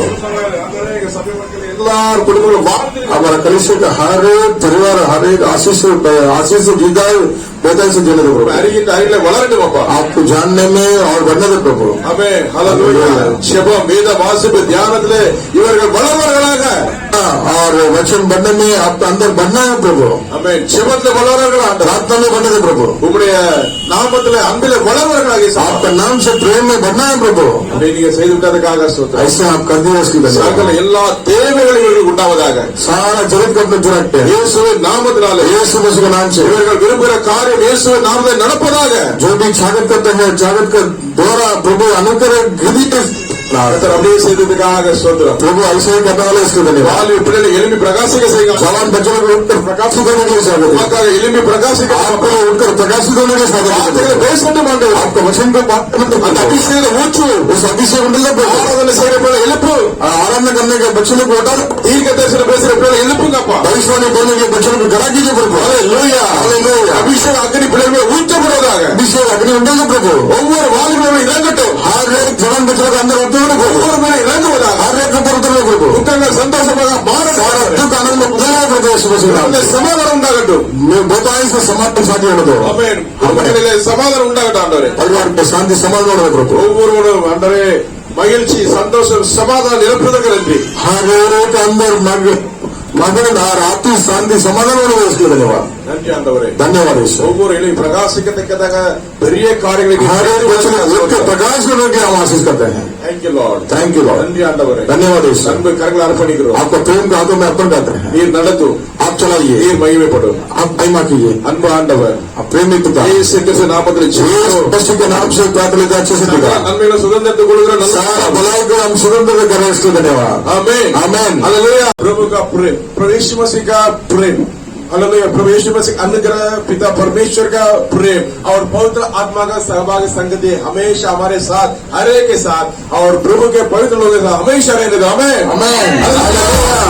சபை மக்கள் எல்லார் குடும்பங்களும் வாழ்ந்து हमारा कलीसिया का हर एक परिवार, हर एक आशीष से जीता है, बेहतर से जीने दो प्रभु. அறிகின்ற அறிவில வளரட்டும் அப்பா. आपको जानने में और बढ़ने दो प्रभु. ஆமென், ஹல்லேலூயா. ஜெபம், வேத வாசிப்பு, தியானத்திலே இவர்கள் வளர்வார்களாக. और वचन बढ़ने में आपका अंदर बढ़ना है प्रभु. ஆமென், ஜெபத்திலே வளர்வார்களாக. प्रार्थना में बढ़ने दो प्रभु. உம்முடைய நாமத்திலே அன்பிலே வளர்வார்களாக. आपका नाम से प्रेम में बढ़ना है प्रभु. அப்படி நீங்க செய்து விட்டதுக்காக ஸ்தோத்திரம். ऐसा आप कर दिया, इसकी சகல धन्यवाद. எல்லா தேவைகளும் இவர்களுக்கு உண்டாவதாக. सारा जगत को अपने रखते हैं இயேசுவின் நாமத்தினாலே यीशु मसीह के नाम से. இவர்கள் விரும்புகிற காரியம் இயேசுவின் நாமத்தில் நடப்பதாக. जो भी स्वागत करते हैं, स्वागत के द्वारा प्रभु अनुग्रह गिरी கர்த்தர் அப்படியே செய்ததுக்காக ஸ்தோத்திரம். प्रभु ऐसे ही करने वाले, इसको धन्यवाद. வாலிப பிள்ளைகளை எழும்பி பிரகாசிக்க செய்யுங்க. जवान बच्चों को उठकर प्रकाशित होने के लिए स्वागत है. உமக்காக எழும்பி பிரகாசிக்க आपको उठकर प्रकाशित होने के लिए स्वागत வார்த்தைகளை है. பேசட்டும் ஆண்டவரே. आपका वचन को बात करने அந்த दो. அபிஷேகத்தை ஊற்று. उस अभिषेक मंडल को ஆராதனை செய்யற பிள்ளை எழுப்பு. आराधना करने के बच्चों को उठा, தீர்க்க தரிசனம் பேசுற பிள்ளை எழுப்புங்கப்பா. भविष्यवाणी बोलने के बच्चों को करा कीजिए प्रभु. ஹல்லேலூயா. हालेलुया. அபிஷேக அக்னி பிள்ளைகளை ஊற்றப்படுவதாக. अभिषेक अग्नि मंडल को प्रभु. ஒவ்வொரு வாலிபர்களும் இறங்கட்டும். हर एक जवान बच्चों के अंदर उतरने प्रभु. ஒவ்வொரு மேலும் இறங்குவதாக. हर एक ऊपर उतरने प्रभु. துக்கங்கள் சந்தோஷமாக सारा மாறட்டும். दुख आनंद में बदलना प्रभु यीशु मसीह के नाम அந்த से. சமாதானம் உண்டாகட்டும். मैं बताई से समाधान साथी होने दो. ஆமென். குடும்பங்களிலே சமாதானம் உண்டாகட்டும் ஆண்டவரே. परिवार में शांति समाधान होने प्रभु. ஒவ்வொருவரும் ஆண்டவரே மகிழ்ச்சி, சந்தோஷம், சமாதானம் நிரப்புவதற்கு நன்றி. हर एक अंदर मगन रात्रि शांति समाधान धन्यवाद நன்றி ஆண்டவரே धन्यवाद ईश्वर ஒவ்வொரு இலையும் பிரகாசிக்கத்தக்கதாக பெரிய காரியங்களை हर एक वचन उनके प्रकाश करने की हम आशीष करते हैं thank you Lord thank you Lord நன்றி ஆண்டவரே धन्यवाद ईश्वर அன்பு கரங்களை அர்ப்பணிக்கிறோம் आपको प्रेम का हाथों में अर्पण करते हैं நீர் நடத்தும் आप चलाइए நீர் மகிமைப்படும் आप महिमा कीजिए அன்பு ஆண்டவர் आप प्रेमी पिता இயேசு கிறிஸ்து நாமத்தில் ஜெபிக்கிறோம் यीशु के नाम से प्रार्थना लेते अच्छे से पिता நன்மைகளை சுதந்திரத்துக் கொள்கிற நல்ல सारा भलाई को हम सुगंध करें इसको धन्यवाद आमीन आमीन हालेलुया प्रभु का प्रेम प्रभु यीशु मसीह का प्रेम हालेलुया प्रभु यीशु मसीह अनुग्रह पिता परमेश्वर का प्रेम और पवित्र आत्मा का सहभाग संगति हमेशा हमारे साथ हर एक के साथ और प्रभु के पवित्र लोगों के साथ हमेशा रहने दो आमीन आमीन हालेलुया